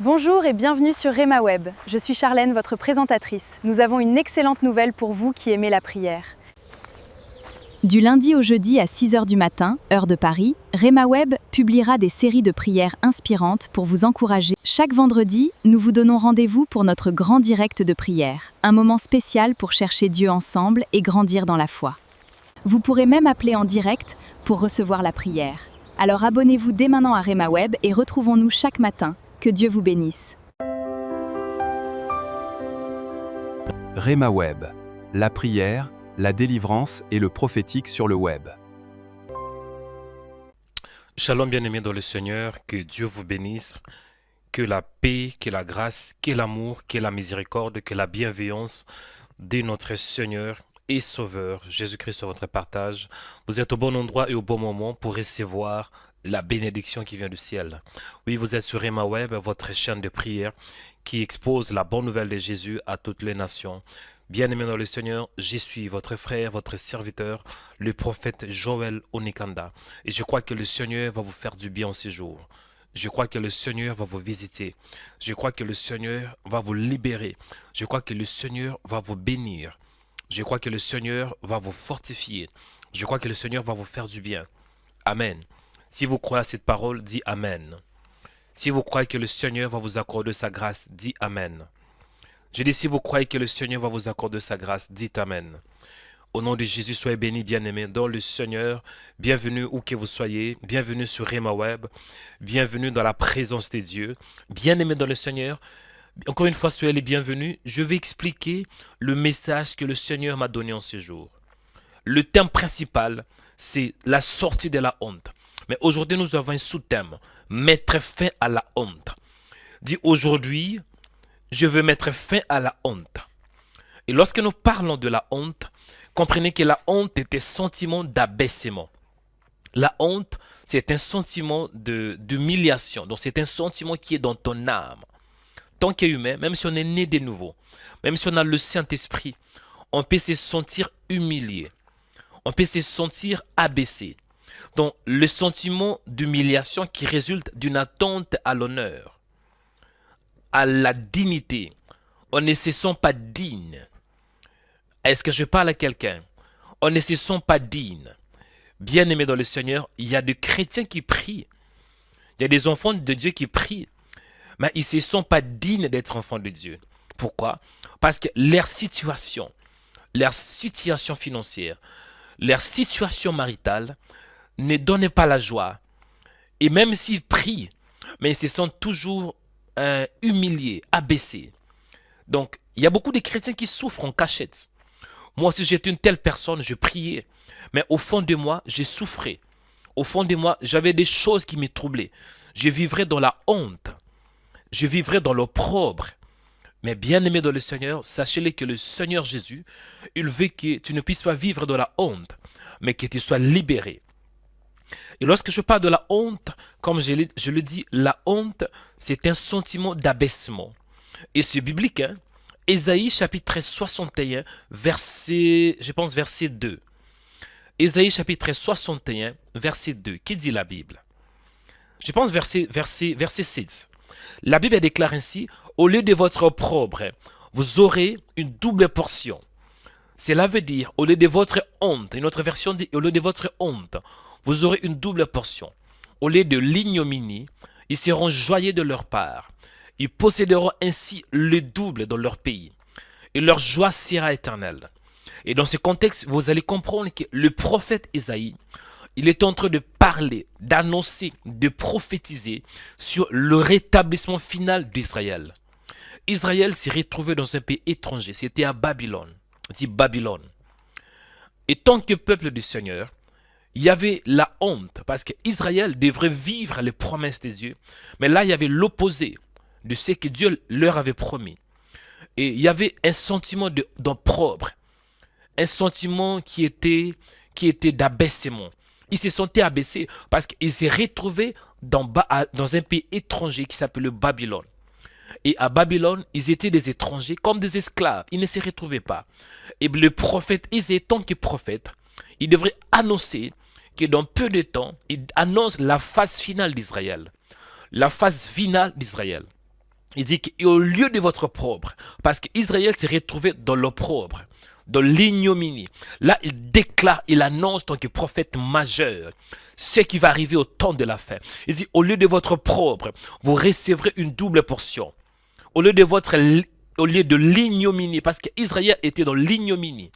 Bonjour et bienvenue sur Rema Web. Je suis Charlène, votre présentatrice. Nous avons une excellente nouvelle pour vous qui aimez la prière. Du lundi au jeudi à 6h du matin, heure de Paris, Rema Web publiera des séries de prières inspirantes pour vous encourager. Chaque vendredi, nous vous donnons rendez-vous pour notre grand direct de prière, un moment spécial pour chercher Dieu ensemble et grandir dans la foi. Vous pourrez même appeler en direct pour recevoir la prière. Alors abonnez-vous dès maintenant à Rema Web et retrouvons-nous chaque matin. Que Dieu vous bénisse. Rema Web, la prière, la délivrance et le prophétique sur le web. Shalom bien-aimés dans le Seigneur, que Dieu vous bénisse, que la paix, que la grâce, que l'amour, que la miséricorde, que la bienveillance de notre Seigneur et Sauveur Jésus-Christ sur votre partage. Vous êtes au bon endroit et au bon moment pour recevoir la bénédiction qui vient du ciel. Oui, vous êtes sur Rema Web, votre chaîne de prière qui expose la bonne nouvelle de Jésus à toutes les nations. Bien-aimés dans le Seigneur, je suis votre frère, votre serviteur, le prophète Joël Onikanda. Et je crois que le Seigneur va vous faire du bien en ces jours. Je crois que le Seigneur va vous visiter. Je crois que le Seigneur va vous libérer. Je crois que le Seigneur va vous bénir. Je crois que le Seigneur va vous fortifier. Je crois que le Seigneur va vous faire du bien. Amen. Si vous croyez à cette parole, dis Amen. Si vous croyez que le Seigneur va vous accorder sa grâce, dis Amen. Je dis si vous croyez que le Seigneur va vous accorder sa grâce, dites Amen. Au nom de Jésus, soyez bénis, bien-aimés dans le Seigneur. Bienvenue où que vous soyez. Bienvenue sur Rema Web. Bienvenue dans la présence de Dieu. Bien-aimés dans le Seigneur. Encore une fois, soyez les bienvenus. Je vais expliquer le message que le Seigneur m'a donné en ce jour. Le thème principal, c'est la sortie de la honte. Mais aujourd'hui, nous avons un sous-thème, mettre fin à la honte. Dis aujourd'hui, je veux mettre fin à la honte. Et lorsque nous parlons de la honte, comprenez que la honte est un sentiment d'abaissement. La honte, c'est un sentiment d'humiliation. Donc, c'est un sentiment qui est dans ton âme. Tant qu'humain, même si on est né de nouveau, même si on a le Saint-Esprit, on peut se sentir humilié. On peut se sentir abaissé. Donc, le sentiment d'humiliation qui résulte d'une attente à l'honneur, à la dignité. On ne se sent pas digne. Est-ce que je parle à quelqu'un? On ne se sent pas digne. Bien-aimés dans le Seigneur, il y a des chrétiens qui prient. Il y a des enfants de Dieu qui prient. Mais ils ne se sentent pas dignes d'être enfants de Dieu. Pourquoi? Parce que leur situation financière, leur situation maritale ne donnent pas la joie. Et même s'ils prient, mais ils se sentent toujours humiliés, abaissés. Donc, il y a beaucoup de chrétiens qui souffrent en cachette. Moi, si j'étais une telle personne, je priais. Mais au fond de moi, je souffrais. Au fond de moi, j'avais des choses qui me troublaient. Je vivrais dans la honte. Je vivrais dans l'opprobre. Mais bien-aimé dans le Seigneur, sachez-le que le Seigneur Jésus, il veut que tu ne puisses pas vivre dans la honte, mais que tu sois libéré. Et lorsque je parle de la honte, comme je le dis, la honte, c'est un sentiment d'abaissement. Et c'est biblique, hein? Ésaïe chapitre 61, verset 2. Ésaïe chapitre 61, verset 2. Qui dit la Bible? Je pense verset 6. La Bible déclare ainsi, au lieu de votre opprobre, vous aurez une double portion. Cela veut dire, au lieu de votre honte, une autre version dit, au lieu de votre honte, vous aurez une double portion. Au lieu de l'ignominie, ils seront joyeux de leur part. Ils posséderont ainsi le double dans leur pays. Et leur joie sera éternelle. Et dans ce contexte, vous allez comprendre que le prophète Ésaïe, il est en train de parler, d'annoncer, de prophétiser sur le rétablissement final d'Israël. Israël s'est retrouvé dans un pays étranger. C'était à Babylone. C'est Babylone. Et tant que peuple du Seigneur, il y avait la honte parce qu'Israël devrait vivre les promesses de Dieu. Mais là, il y avait l'opposé de ce que Dieu leur avait promis. Et il y avait un sentiment d'opprobre, un sentiment qui était d'abaissement. Ils se sentaient abaissés parce qu'ils se retrouvaient dans un pays étranger qui s'appelait Babylone. Et à Babylone, ils étaient des étrangers comme des esclaves. Ils ne se retrouvaient pas. Et le prophète Isaïe, tant que prophète, il devrait annoncer que dans peu de temps, il annonce la phase finale d'Israël. La phase finale d'Israël. Il dit qu'au lieu de votre opprobre, parce qu'Israël s'est retrouvé dans l'opprobre, dans l'ignominie. Là, il déclare, il annonce en tant que prophète majeur ce qui va arriver au temps de la fin. Il dit, au lieu de votre opprobre, vous recevrez une double portion. Au lieu de l'ignominie, parce qu'Israël était dans l'ignominie.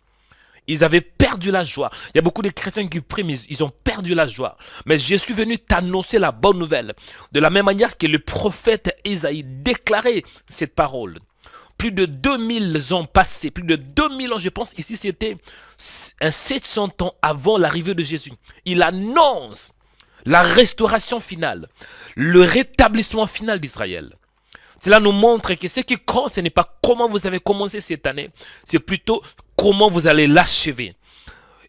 Ils avaient perdu la joie. Il y a beaucoup de chrétiens qui prient, mais ils ont perdu la joie. Mais je suis venu t'annoncer la bonne nouvelle. De la même manière que le prophète Isaïe déclarait cette parole. Plus de 2000 ans passés, plus de 2000 ans, je pense ici c'était 700 ans avant l'arrivée de Jésus. Il annonce la restauration finale, le rétablissement final d'Israël. Cela nous montre que ce qui compte, ce n'est pas comment vous avez commencé cette année, c'est plutôt comment vous allez l'achever.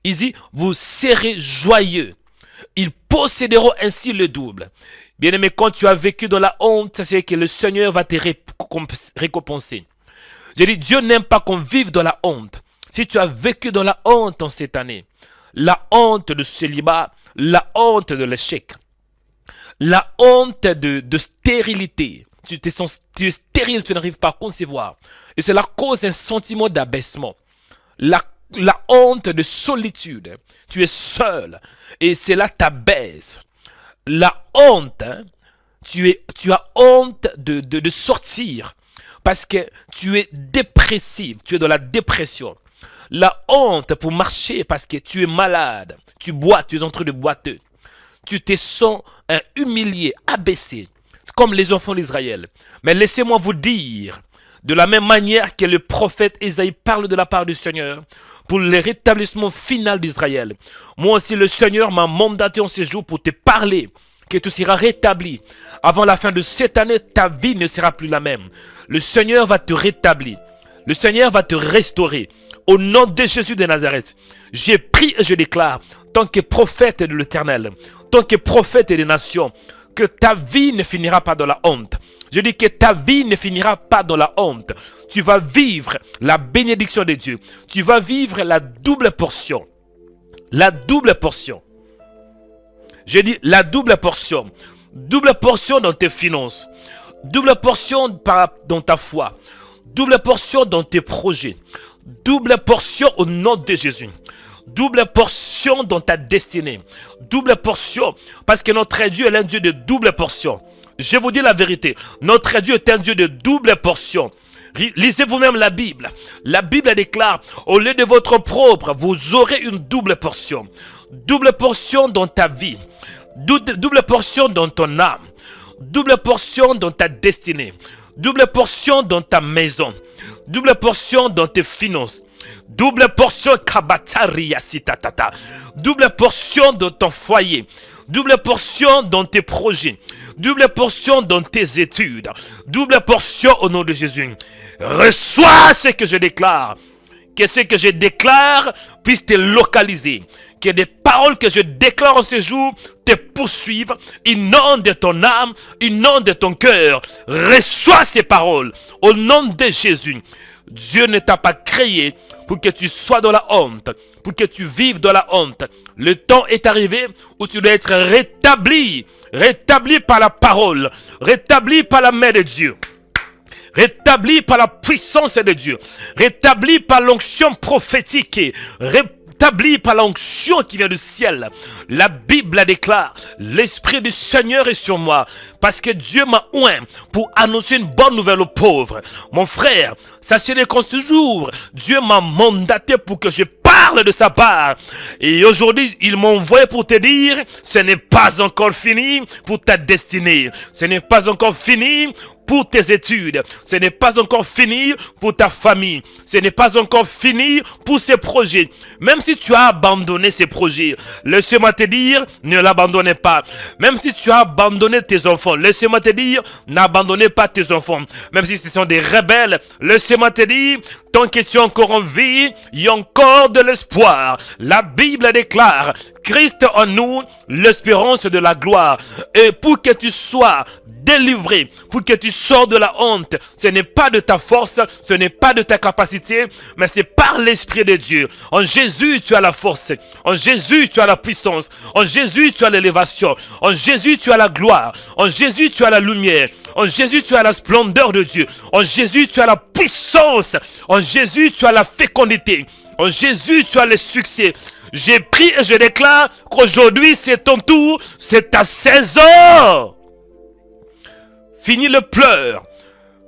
Il dit, vous serez joyeux. Ils posséderont ainsi le double. Bien-aimé, quand tu as vécu dans la honte, c'est que le Seigneur va te récompenser. J'ai dit, Dieu n'aime pas qu'on vive dans la honte. Si tu as vécu dans la honte en cette année, la honte de célibat, la honte de l'échec, la honte de stérilité, tu es stérile, tu n'arrives pas à concevoir. Et cela cause un sentiment d'abaissement. La honte de solitude. Tu es seul. Et cela t'abaisse. La honte, tu as honte de sortir. Parce que tu es dépressif. Tu es dans la dépression. La honte pour marcher parce que tu es malade. Tu bois, tu es en train de boiter. Tu te sens humilié, abaissé. Comme les enfants d'Israël. Mais laissez-moi vous dire, de la même manière que le prophète Isaïe parle de la part du Seigneur, pour le rétablissement final d'Israël. Moi aussi, le Seigneur m'a mandaté en ce jour pour te parler, que tu seras rétabli. Avant la fin de cette année, ta vie ne sera plus la même. Le Seigneur va te rétablir. Le Seigneur va te restaurer. Au nom de Jésus de Nazareth, j'ai pris et je déclare, tant que prophète de l'Éternel, tant que prophète des nations, que ta vie ne finira pas dans la honte. Je dis que ta vie ne finira pas dans la honte. Tu vas vivre la bénédiction de Dieu. Tu vas vivre la double portion. La double portion. Je dis la double portion. Double portion dans tes finances. Double portion dans ta foi. Double portion dans tes projets. Double portion au nom de Jésus. Double portion dans ta destinée. Double portion. Parce que notre Dieu est un Dieu de double portion. Je vous dis la vérité. Notre Dieu est un Dieu de double portion. Lisez vous-même la Bible. La Bible déclare, au lieu de votre propre, vous aurez une double portion. Double portion dans ta vie. Double portion dans ton âme. Double portion dans ta destinée. Double portion dans ta maison. Double portion dans tes finances. Double portion kabataria sitatata. Double portion dans ton foyer. Double portion dans tes projets. Double portion dans tes études. Double portion au nom de Jésus. Reçois ce que je déclare. Que ce que je déclare puisse te localiser. Que des paroles que je déclare en ce jour te poursuivent, inondent ton âme, inondent ton cœur. Reçois ces paroles au nom de Jésus. Dieu ne t'a pas créé pour que tu sois dans la honte, pour que tu vives dans la honte. Le temps est arrivé où tu dois être rétabli, rétabli par la parole, rétabli par la main de Dieu. Rétabli par la puissance de Dieu, rétabli par l'onction prophétique, rétabli par l'onction qui vient du ciel. La Bible déclare, l'Esprit du Seigneur est sur moi, parce que Dieu m'a oint pour annoncer une bonne nouvelle aux pauvres. Mon frère, sachez-le qu'en ce jour, Dieu m'a mandaté pour que je parle de sa part. Et aujourd'hui, il m'a envoyé pour te dire, ce n'est pas encore fini pour ta destinée. Ce n'est pas encore fini pour tes études. Ce n'est pas encore fini pour ta famille. Ce n'est pas encore fini pour ces projets. Même si tu as abandonné ces projets, laisse-moi te dire, ne l'abandonnez pas. Même si tu as abandonné tes enfants, laisse-moi te dire, n'abandonnez pas tes enfants. Même si ce sont des rebelles, laisse-moi te dire, tant que tu es encore en vie, il y a encore de l'espoir. La Bible déclare, Christ en nous, l'espérance de la gloire. Et pour que tu sois délivré, pour que tu sors de la honte, ce n'est pas de ta force, ce n'est pas de ta capacité, mais c'est par l'Esprit de Dieu. En Jésus, tu as la force. En Jésus, tu as la puissance. En Jésus, tu as l'élévation. En Jésus, tu as la gloire. En Jésus, tu as la lumière. En Jésus, tu as la splendeur de Dieu. En Jésus, tu as la puissance. En Jésus, tu as la fécondité. En Jésus, tu as le succès. J'ai pris et je déclare qu'aujourd'hui, c'est ton tour, c'est ta saison. Fini le pleur,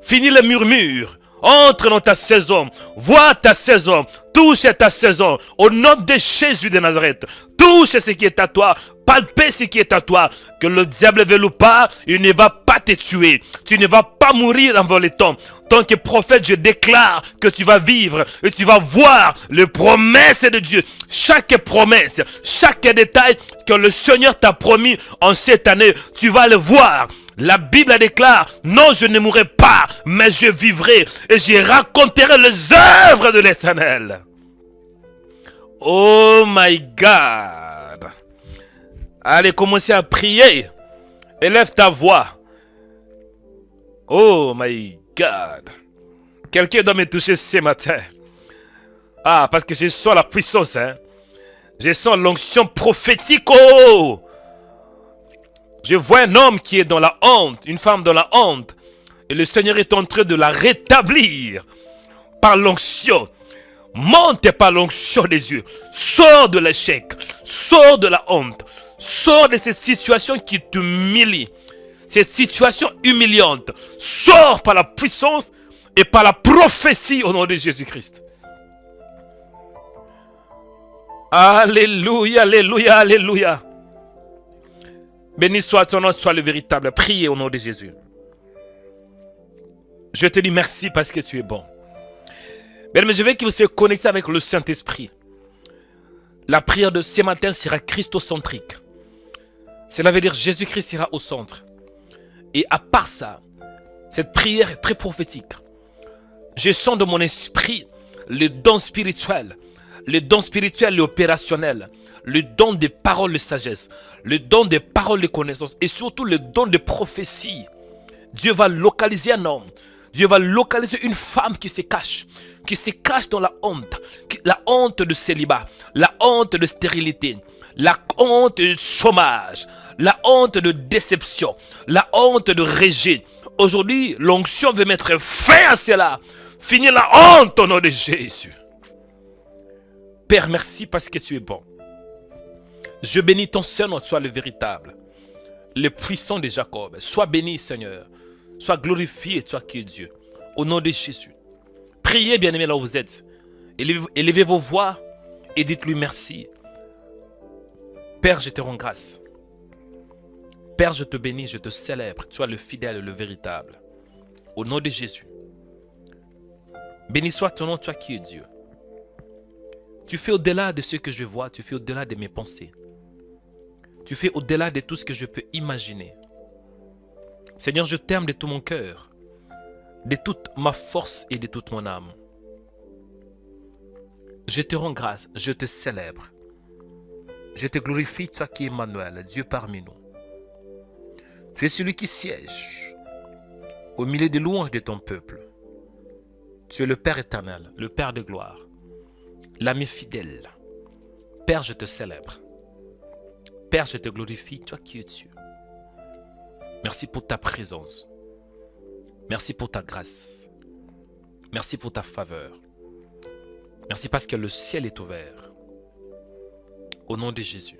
fini le murmure. Entre dans ta saison, vois ta saison, touche ta saison. Au nom de Jésus de Nazareth, touche ce qui est à toi, palpez ce qui est à toi. Que le diable veuille ou pas, il ne va pas te tuer. Tu ne vas pas mourir avant le temps. Tant que prophète, je déclare que tu vas vivre et tu vas voir les promesses de Dieu. Chaque promesse, chaque détail que le Seigneur t'a promis en cette année, tu vas le voir. La Bible déclare, non, je ne mourrai pas, mais je vivrai et je raconterai les œuvres de l'Éternel. Oh my God. Allez, commencez à prier. Élève ta voix. Oh my God. Quelqu'un doit me toucher ce matin. Ah, parce que je sens la puissance. Hein? Je sens l'onction prophétique. Oh! Je vois un homme qui est dans la honte, une femme dans la honte. Et le Seigneur est en train de la rétablir par l'onction. Monte par l'onction des dieux. Sors de l'échec. Sors de la honte. Sors de cette situation qui t'humilie. Cette situation humiliante. Sors par la puissance et par la prophétie au nom de Jésus-Christ. Alléluia, alléluia, alléluia. Béni soit ton nom, soit le véritable. Priez au nom de Jésus. Je te dis merci parce que tu es bon. Mais je veux que vous soyez connectés avec le Saint-Esprit. La prière de ce matin sera christocentrique. Cela veut dire Jésus-Christ sera au centre. Et à part ça, cette prière est très prophétique. Je sens dans mon esprit le don spirituel. Le don spirituel et opérationnel. Le don des paroles de sagesse. Le don des paroles de connaissance. Et surtout le don de prophétie. Dieu va localiser un homme. Dieu va localiser une femme qui se cache dans la honte de célibat, la honte de stérilité, la honte de chômage, la honte de déception, la honte de rejet. Aujourd'hui, l'onction veut mettre fin à cela. Finir la honte au nom de Jésus. Père, merci parce que tu es bon. Je bénis ton Seigneur, sois le véritable, le puissant de Jacob. Sois béni, Seigneur. Sois glorifié, toi qui es Dieu. Au nom de Jésus. Priez, bien-aimés, là où vous êtes. Élevez vos voix et dites-lui merci. Père, je te rends grâce. Père, je te bénis, je te célèbre. Tu es le fidèle et le véritable. Au nom de Jésus. Béni soit ton nom, toi qui es Dieu. Tu fais au-delà de ce que je vois. Tu fais au-delà de mes pensées. Tu fais au-delà de tout ce que je peux imaginer. Seigneur, je t'aime de tout mon cœur, de toute ma force et de toute mon âme. Je te rends grâce, je te célèbre. Je te glorifie, toi qui es Emmanuel, Dieu parmi nous. Tu es celui qui siège au milieu des louanges de ton peuple. Tu es le Père éternel, le Père de gloire, l'ami fidèle. Père, je te célèbre. Père, je te glorifie, toi qui es Dieu. Merci pour ta présence. Merci pour ta grâce. Merci pour ta faveur. Merci parce que le ciel est ouvert. Au nom de Jésus.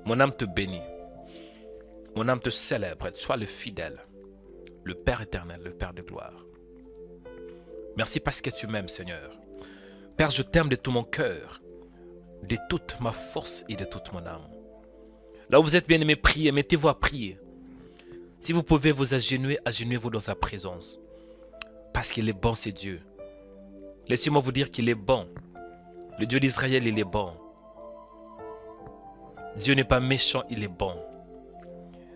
Mon âme te bénit. Mon âme te célèbre. Sois le fidèle. Le Père éternel, le Père de gloire. Merci parce que tu m'aimes, Seigneur. Père, je t'aime de tout mon cœur, de toute ma force et de toute mon âme. Là où vous êtes bien-aimés, priez. Mettez-vous à prier. Si vous pouvez vous agenouiller, agenouillez-vous dans sa présence. Parce qu'il est bon, c'est Dieu. Laissez-moi vous dire qu'il est bon. Le Dieu d'Israël, il est bon. Dieu n'est pas méchant, il est bon.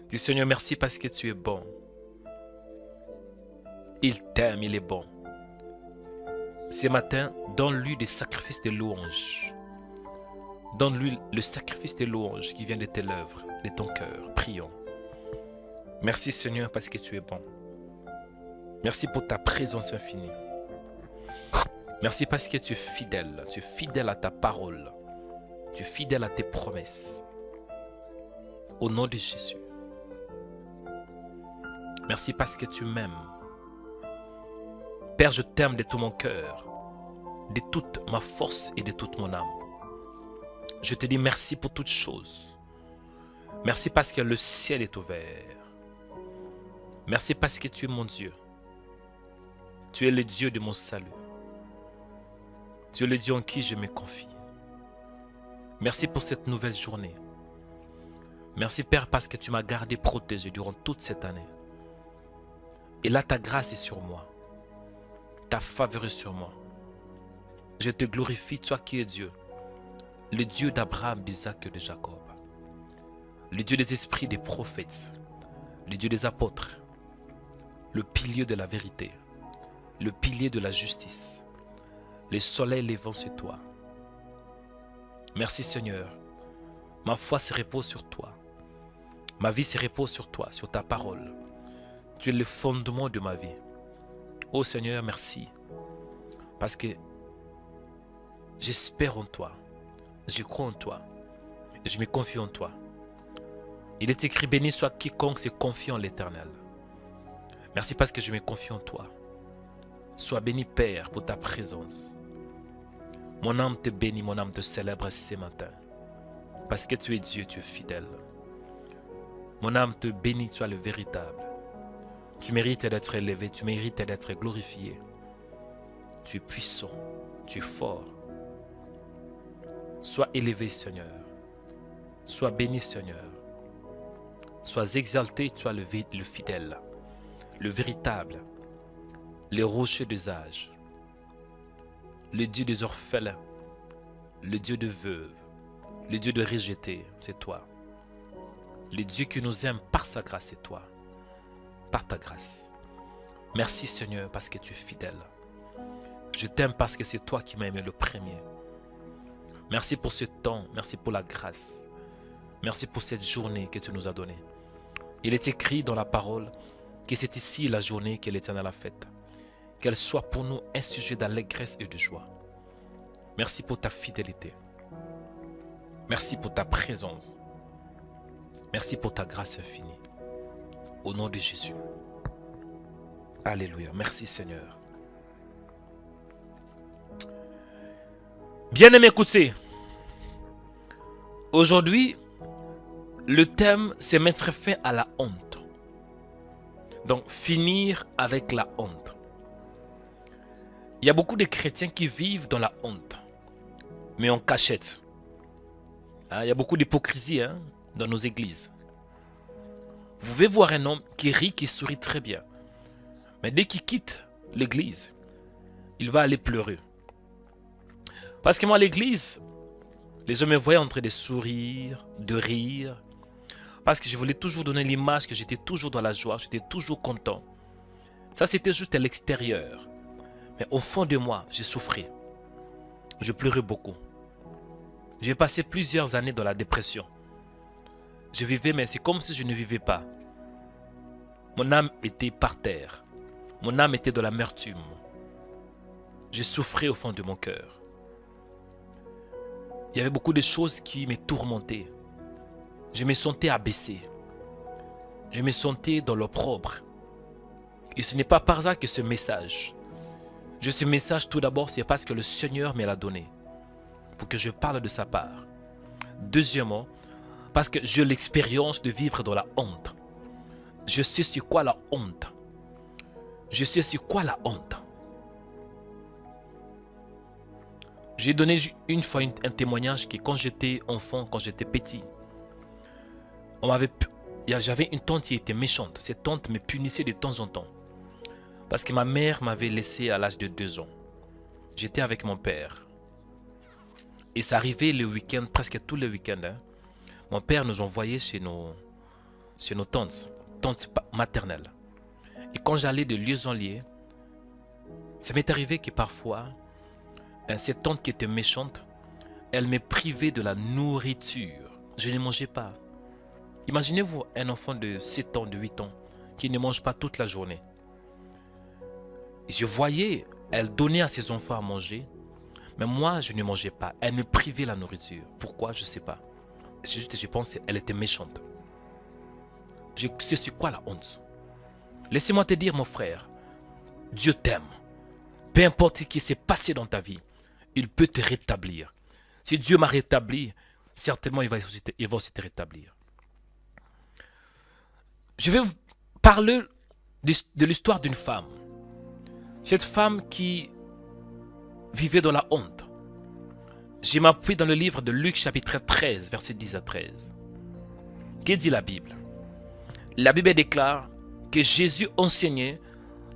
Dis Seigneur, merci parce que tu es bon. Il t'aime, il est bon. Ce matin, donne-lui des sacrifices de louange. Donne-lui le sacrifice de louange qui vient de tes lèvres, de ton cœur. Prions. Merci Seigneur parce que tu es bon. Merci pour ta présence infinie. Merci parce que tu es fidèle. Tu es fidèle à ta parole. Tu es fidèle à tes promesses. Au nom de Jésus. Merci parce que tu m'aimes. Père, je t'aime de tout mon cœur, de toute ma force et de toute mon âme. Je te dis merci pour toutes choses. Merci parce que le ciel est ouvert. Merci parce que tu es mon Dieu. Tu es le Dieu de mon salut. Tu es le Dieu en qui je me confie. Merci pour cette nouvelle journée. Merci Père parce que tu m'as gardé protégé durant toute cette année. Et là ta grâce est sur moi. Ta faveur est sur moi. Je te glorifie, toi qui es Dieu. Le Dieu d'Abraham, d'Isaac et de Jacob. Le Dieu des esprits des prophètes. Le Dieu des apôtres. Le pilier de la vérité. Le pilier de la justice. Le soleil levant sur toi. Merci Seigneur. Ma foi se repose sur toi. Ma vie se repose sur toi, sur ta parole. Tu es le fondement de ma vie. Oh Seigneur, merci. Parce que j'espère en toi. Je crois en toi. Et je me confie en toi. Il est écrit, béni soit quiconque se confie en l'Éternel. Merci parce que je me confie en toi. Sois béni Père pour ta présence. Mon âme te bénit, mon âme te célèbre ce matin. Parce que tu es Dieu, tu es fidèle. Mon âme te bénit, tu es le véritable. Tu mérites d'être élevé, tu mérites d'être glorifié. Tu es puissant, tu es fort. Sois élevé, Seigneur. Sois béni, Seigneur. Sois exalté, tu es le fidèle, le véritable, le rocher des âges, le Dieu des orphelins, le Dieu des veuves, le Dieu de rejetés, c'est toi. Le Dieu qui nous aime par sa grâce, c'est toi. Par ta grâce. Merci Seigneur parce que tu es fidèle. Je t'aime parce que c'est toi qui m'as aimé le premier. Merci pour ce temps, merci pour la grâce. Merci pour cette journée que tu nous as donnée. Il est écrit dans la parole que c'est ici la journée que l'Éternel a faite. Qu'elle soit pour nous un sujet d'allégresse et de joie. Merci pour ta fidélité. Merci pour ta présence. Merci pour ta grâce infinie. Au nom de Jésus. Alléluia. Merci Seigneur. Bien-aimés, écoutez. Aujourd'hui, le thème, c'est mettre fin à la honte. Donc, finir avec la honte. Il y a beaucoup de chrétiens qui vivent dans la honte, mais en cachette. Il y a beaucoup d'hypocrisie dans nos églises. Vous pouvez voir un homme qui rit, qui sourit très bien. Mais dès qu'il quitte l'église, il va aller pleurer. Parce que moi, à l'église, les gens me voyaient en train de sourire, de rire. Parce que je voulais toujours donner l'image que j'étais toujours dans la joie, j'étais toujours content. Ça, c'était juste à l'extérieur. Mais au fond de moi, j'ai souffert. Je pleurais beaucoup. J'ai passé plusieurs années dans la dépression. Je vivais, mais c'est comme si je ne vivais pas. Mon âme était par terre. Mon âme était dans l'amertume. J'ai souffert au fond de mon cœur. Il y avait beaucoup de choses qui me tourmentaient. Je me sentais abaissé. Je me sentais dans l'opprobre. Et ce n'est pas par hasard que ce message. Ce message, tout d'abord, c'est parce que le Seigneur me l'a donné. Pour que je parle de sa part. Deuxièmement, parce que j'ai l'expérience de vivre dans la honte. Je sais c'est quoi la honte. Je sais c'est quoi la honte. J'ai donné une fois un témoignage que quand j'étais enfant, quand j'étais petit, j'avais une tante qui était méchante. Cette tante me punissait de temps en temps. Parce que ma mère m'avait laissé à l'âge de 2 ans. J'étais avec mon père. Et ça arrivait le week-end, presque tous les week-ends. Mon père nous envoyait chez nos tantes maternelles. Et quand j'allais de lieu en lieu, ça m'est arrivé que parfois, cette tante qui était méchante, elle me privait de la nourriture. Je ne mangeais pas. Imaginez-vous un enfant de 7 ans, de 8 ans, qui ne mange pas toute la journée. Je voyais, elle donnait à ses enfants à manger, mais moi, je ne mangeais pas. Elle me privait la nourriture. Pourquoi? Je ne sais pas. Je pense qu'elle était méchante. Je sais c'est quoi la honte. Laissez-moi te dire, mon frère, Dieu t'aime. Peu importe ce qui s'est passé dans ta vie, il peut te rétablir. Si Dieu m'a rétabli, certainement il va aussi te rétablir. Je vais vous parler de l'histoire d'une femme. Cette femme qui vivait dans la honte. Je m'appuie dans le livre de Luc chapitre 13, versets 10 à 13. Que dit la Bible? La Bible déclare que Jésus enseignait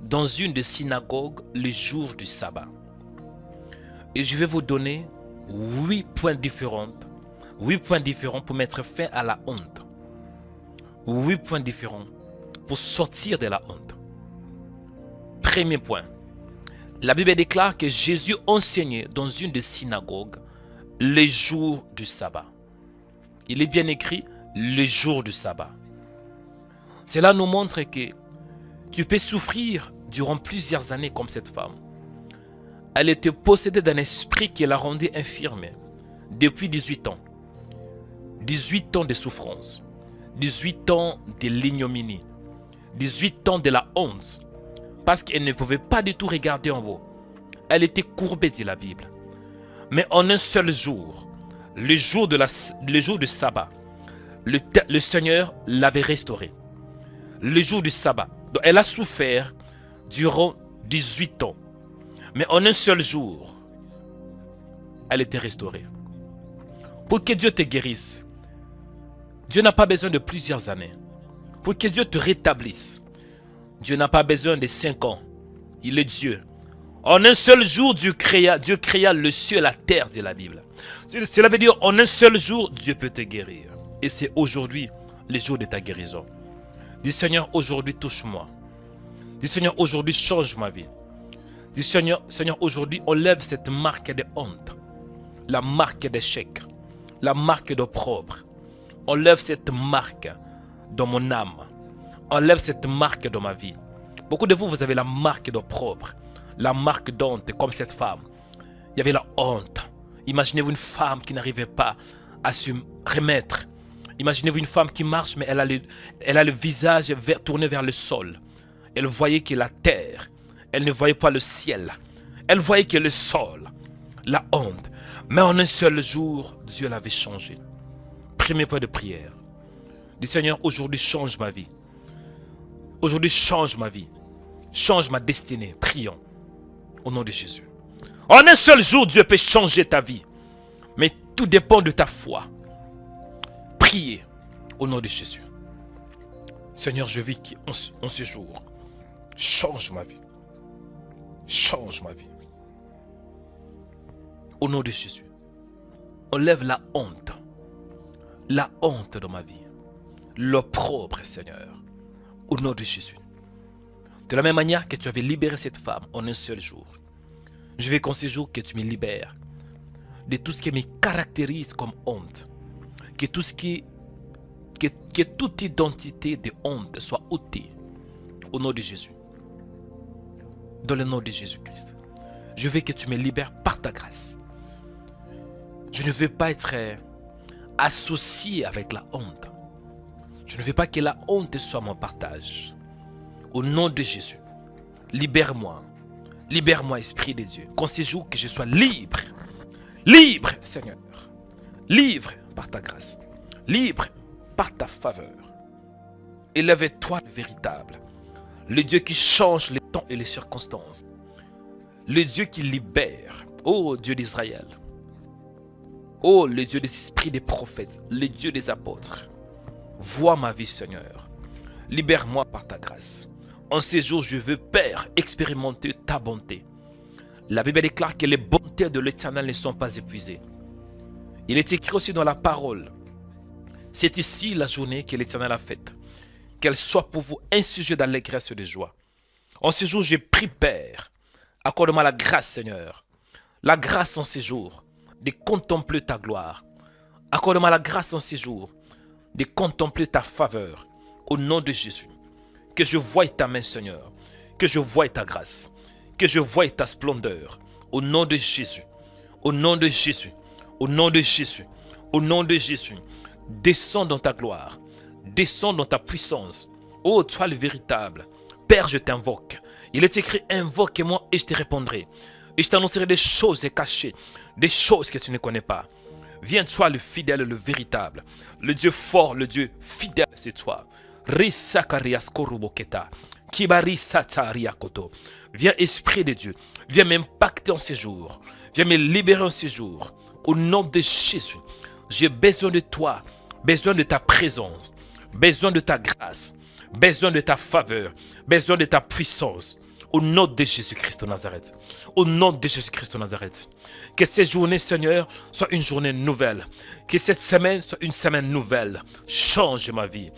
dans une des synagogues le jour du sabbat. Et je vais vous donner 8 points différents pour mettre fin à la honte. 8 points différents pour sortir de la honte. Premier point. La Bible déclare que Jésus enseignait dans une des synagogues le jour du sabbat. Il est bien écrit le jour du sabbat. Cela nous montre que tu peux souffrir durant plusieurs années comme cette femme. Elle était possédée d'un esprit qui la rendait infirme depuis 18 ans. 18 ans de souffrance, 18 ans de l'ignominie, 18 ans de la honte, parce qu'elle ne pouvait pas du tout regarder en haut. Elle était courbée, dit la Bible. Mais en un seul jour, le jour du sabbat, le Seigneur l'avait restaurée. Le jour du sabbat. Donc elle a souffert durant 18 ans. Mais en un seul jour, elle était restaurée. Pour que Dieu te guérisse, Dieu n'a pas besoin de plusieurs années. Pour que Dieu te rétablisse, Dieu n'a pas besoin de 5 ans. Il est Dieu. En un seul jour, Dieu créa le ciel et la terre, dit la Bible. Cela veut dire en un seul jour, Dieu peut te guérir. Et c'est aujourd'hui le jour de ta guérison. Dis Seigneur, aujourd'hui touche-moi. Dis Seigneur, aujourd'hui change ma vie. Dis Seigneur, aujourd'hui enlève cette marque de honte, la marque d'échec, la marque d'opprobre. Enlève cette marque dans mon âme. Enlève cette marque dans ma vie. Beaucoup de vous, vous avez la marque d'opprobre, la marque d'honte, comme cette femme. Il y avait la honte. Imaginez-vous une femme qui n'arrivait pas à se remettre. Imaginez-vous une femme qui marche, mais elle a le visage tourné vers le sol. Elle voyait que la terre, elle ne voyait pas le ciel. Elle voyait que le sol, la honte. Mais en un seul jour, Dieu l'avait changé. Premier point de prière. Dis Seigneur, aujourd'hui change ma vie. Aujourd'hui change ma vie. Change ma destinée. Prions. Au nom de Jésus. En un seul jour, Dieu peut changer ta vie. Mais tout dépend de ta foi. Priez au nom de Jésus. Seigneur, je vis en ce jour. Change ma vie. Change ma vie. Au nom de Jésus. Enlève la honte. La honte dans ma vie. L'opprobre, Seigneur. Au nom de Jésus. De la même manière que tu avais libéré cette femme en un seul jour. Je veux qu'en ce jour que tu me libères de tout ce qui me caractérise comme honte. Que toute identité de honte soit ôtée. Au nom de Jésus. Dans le nom de Jésus-Christ. Je veux que tu me libères par ta grâce. Je ne veux pas être associé avec la honte. Je ne veux pas que la honte soit mon partage. Au nom de Jésus, libère-moi. Libère-moi, Esprit de Dieu. Qu'en ce jour, que je sois libre. Libre, Seigneur. Libre par ta grâce. Libre par ta faveur. Élève-toi le véritable. Le Dieu qui change les temps et les circonstances. Le Dieu qui libère. Ô Dieu d'Israël. Ô le Dieu des esprits des prophètes. Le Dieu des apôtres. Vois ma vie, Seigneur. Libère-moi par ta grâce. En ces jours, je veux, Père, expérimenter ta bonté. La Bible déclare que les bontés de l'Éternel ne sont pas épuisées. Il est écrit aussi dans la parole. C'est ici la journée que l'Éternel a faite. Qu'elle soit pour vous un sujet d'allégresse et de joie. En ce jour, je prie, Père, accorde-moi la grâce, Seigneur. La grâce en ces jours de contempler ta gloire. Accorde-moi la grâce en ces jours de contempler ta faveur. Au nom de Jésus. Que je voie ta main, Seigneur. Que je voie ta grâce. Que je voie ta splendeur. Au nom de Jésus. Au nom de Jésus. Au nom de Jésus. Au nom de Jésus. Descends dans ta gloire. Descends dans ta puissance. Ô toi le véritable. Père, je t'invoque. Il est écrit, invoque-moi et je te répondrai. Et je t'annoncerai des choses cachées, des choses que tu ne connais pas. Viens, toi, le fidèle, le véritable, le Dieu fort, le Dieu fidèle, c'est toi. Viens, Esprit de Dieu, viens m'impacter en ces jours, viens me libérer en ces jours. Au nom de Jésus, j'ai besoin de toi, besoin de ta présence, besoin de ta grâce, besoin de ta faveur, besoin de ta puissance. Au nom de Jésus-Christ de Nazareth. Au nom de Jésus-Christ de Nazareth. Que cette journée, Seigneur, soit une journée nouvelle. Que cette semaine soit une semaine nouvelle. Change ma vie.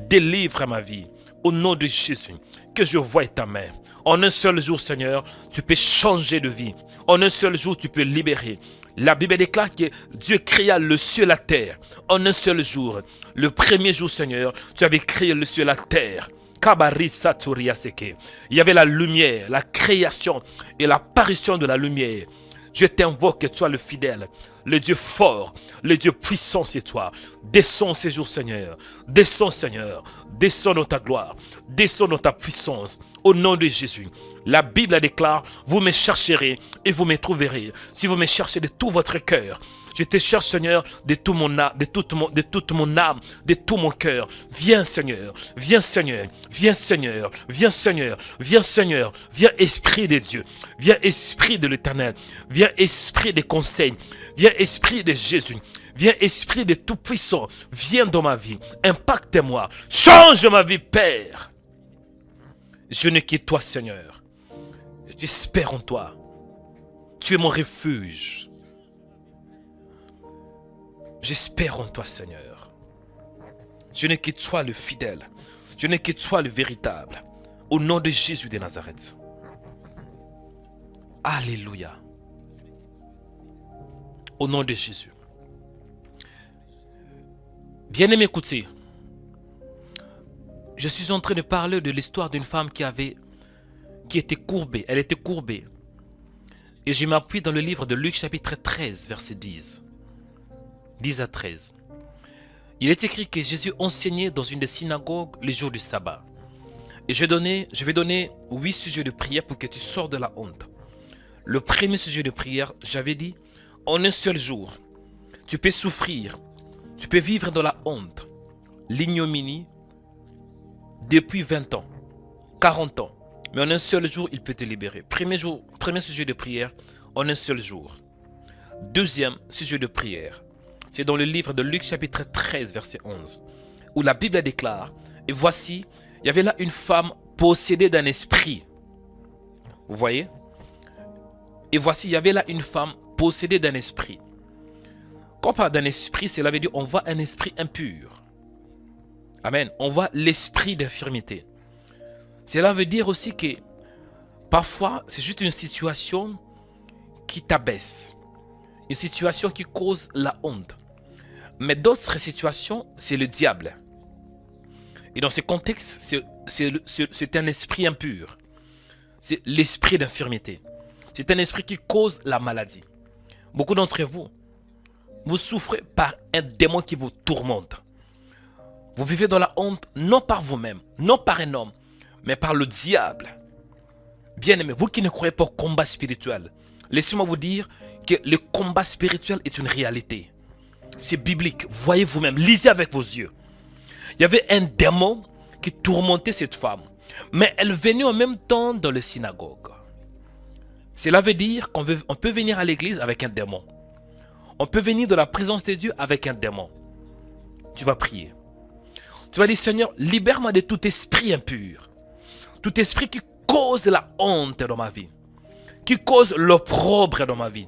Délivre ma vie. Au nom de Jésus. Que je voie ta main. En un seul jour, Seigneur, tu peux changer de vie. En un seul jour, tu peux libérer. La Bible déclare que Dieu créa le ciel et la terre. En un seul jour. Le premier jour, Seigneur, tu avais créé le ciel et la terre. Il y avait la lumière, la création et l'apparition de la lumière. Je t'invoque que tu sois le fidèle, le Dieu fort, le Dieu puissant, c'est toi. Descends ces jours, Seigneur. Descends, Seigneur. Descends dans ta gloire. Descends dans ta puissance. Au nom de Jésus. La Bible déclare, vous me chercherez et vous me trouverez. Si vous me cherchez de tout votre cœur. Je te cherche, Seigneur, de toute mon âme, de toute mon âme, de tout mon cœur. Viens, Seigneur, viens, Seigneur, viens, Seigneur, viens, Seigneur, viens, Seigneur, viens, Esprit de Dieu, viens, Esprit de l'Éternel, viens, Esprit des conseils, viens, Esprit de Jésus, viens, Esprit de Tout-Puissant, viens dans ma vie, impacte-moi, change ma vie, Père. Je ne quitte toi, Seigneur. J'espère en toi. Tu es mon refuge. J'espère en toi, Seigneur. Je ne quitte toi le fidèle. Je ne quitte toi le véritable. Au nom de Jésus de Nazareth. Alléluia. Au nom de Jésus. Bien-aimé, écoutez. Je suis en train de parler de l'histoire d'une femme qui était courbée. Elle était courbée. Et je m'appuie dans le livre de Luc chapitre 13, verset 10. 10 à 13. Il est écrit que Jésus enseignait dans une des synagogues les jours du sabbat. Et je vais donner 8 sujets de prière pour que tu sors de la honte. Le premier sujet de prière, j'avais dit, en un seul jour, tu peux souffrir, tu peux vivre dans la honte, l'ignominie, depuis 20 ans, 40 ans. Mais en un seul jour, il peut te libérer. Premier sujet de prière, en un seul jour. Deuxième sujet de prière, c'est dans le livre de Luc chapitre 13, verset 11, où la Bible déclare, et voici, il y avait là une femme possédée d'un esprit. Vous voyez? Et voici, il y avait là une femme possédée d'un esprit. Quand on parle d'un esprit, cela veut dire on voit un esprit impur. Amen. On voit l'esprit d'infirmité. Cela veut dire aussi que parfois, c'est juste une situation qui t'abaisse. Une situation qui cause la honte. Mais d'autres situations, c'est le diable. Et dans ce contexte, c'est un esprit impur. C'est l'esprit d'infirmité. C'est un esprit qui cause la maladie. Beaucoup d'entre vous, vous souffrez par un démon qui vous tourmente. Vous vivez dans la honte, non par vous-même, non par un homme, mais par le diable. Bien-aimés, vous qui ne croyez pas au combat spirituel, laissez-moi vous dire que le combat spirituel est une réalité. C'est biblique. Voyez vous-même, lisez avec vos yeux. Il y avait un démon qui tourmentait cette femme. Mais elle venait en même temps dans la synagogue. Cela veut dire qu'on peut venir à l'église avec un démon. On peut venir dans la présence de Dieu avec un démon. Tu vas prier. Tu vas dire, Seigneur, libère-moi de tout esprit impur. Tout esprit qui cause la honte dans ma vie. Qui cause l'opprobre dans ma vie.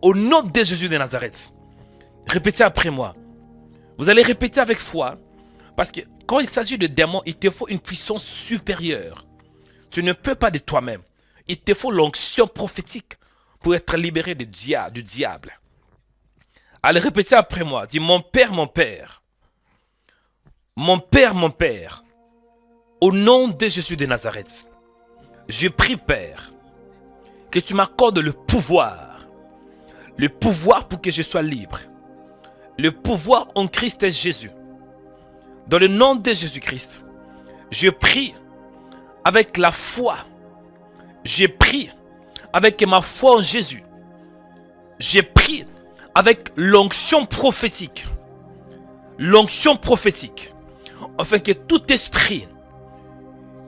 Au nom de Jésus de Nazareth. Répétez après moi. Vous allez répéter avec foi. Parce que quand il s'agit de démons, il te faut une puissance supérieure. Tu ne peux pas de toi-même. Il te faut l'onction prophétique pour être libéré du diable. Allez répéter après moi. Dis, mon Père, mon Père. Mon Père, mon Père. Au nom de Jésus de Nazareth. Je prie, Père, que tu m'accordes le pouvoir. Le pouvoir pour que je sois libre. Le pouvoir en Christ Jésus. Dans le nom de Jésus-Christ, je prie avec la foi. J'ai pris avec ma foi en Jésus. J'ai pris avec l'onction prophétique. L'onction prophétique. Afin que tout esprit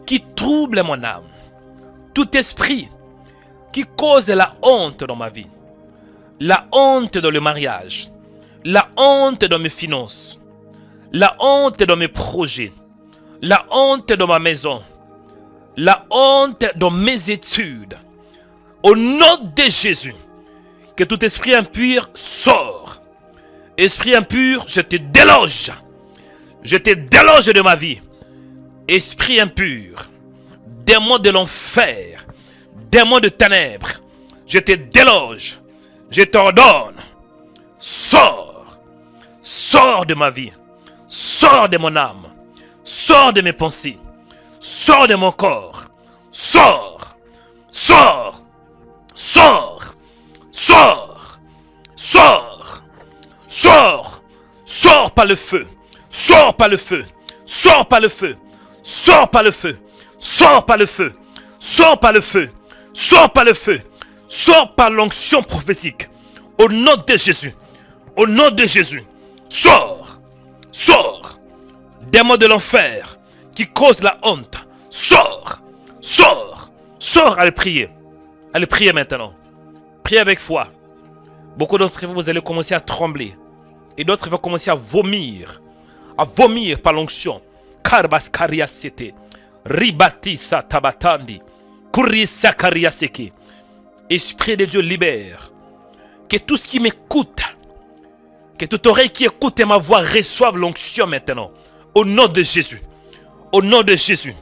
qui trouble mon âme, tout esprit qui cause la honte dans ma vie, la honte dans le mariage, la honte dans mes finances, la honte dans mes projets, la honte dans ma maison, la honte dans mes études. Au nom de Jésus, que tout esprit impur sort. Esprit impur, je te déloge. Je te déloge de ma vie. Esprit impur, démon de l'enfer, démon de ténèbres, je te déloge. Je t'ordonne, sors. Sors de ma vie. Sors de mon âme. Sors de mes pensées. Sors de mon corps. Sors. Sors. Sors. Sors. Sors. Sors. Sors par le feu. Sors par le feu. Sors par le feu. Sors par le feu. Sors par le feu. Sors par le feu. Sors par le feu. Sors par l'onction prophétique. Au nom de Jésus. Au nom de Jésus. Sors. Sors. Démon de l'enfer qui cause la honte. Sors. Sors. Sors. Allez prier. Allez prier maintenant. Priez avec foi. Beaucoup d'entre vous, vous allez commencer à trembler. Et d'autres vont commencer à vomir. À vomir par l'onction. Karbas kariasete. Ribati sa tabatandi. Kurisa kariaseke. Esprit de Dieu, libère. Que tout ce qui m'écoute, que toute oreille qui écoute ma voix reçoive l'onction maintenant. Au nom de Jésus. Au nom de Jésus.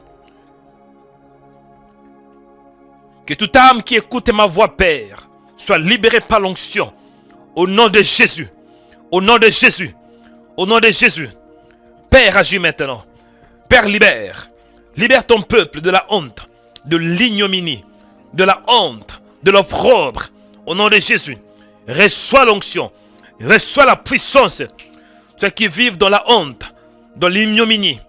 Que toute âme qui écoute ma voix, Père, soit libérée par l'onction. Au nom de Jésus. Au nom de Jésus. Au nom de Jésus. Père, agis maintenant. Père, libère. Libère ton peuple de la honte, de l'ignominie, de la honte, de l'opprobre. Au nom de Jésus. Reçois l'onction. Reçois la puissance. Ceux qui vivent dans la honte, dans l'ignominie,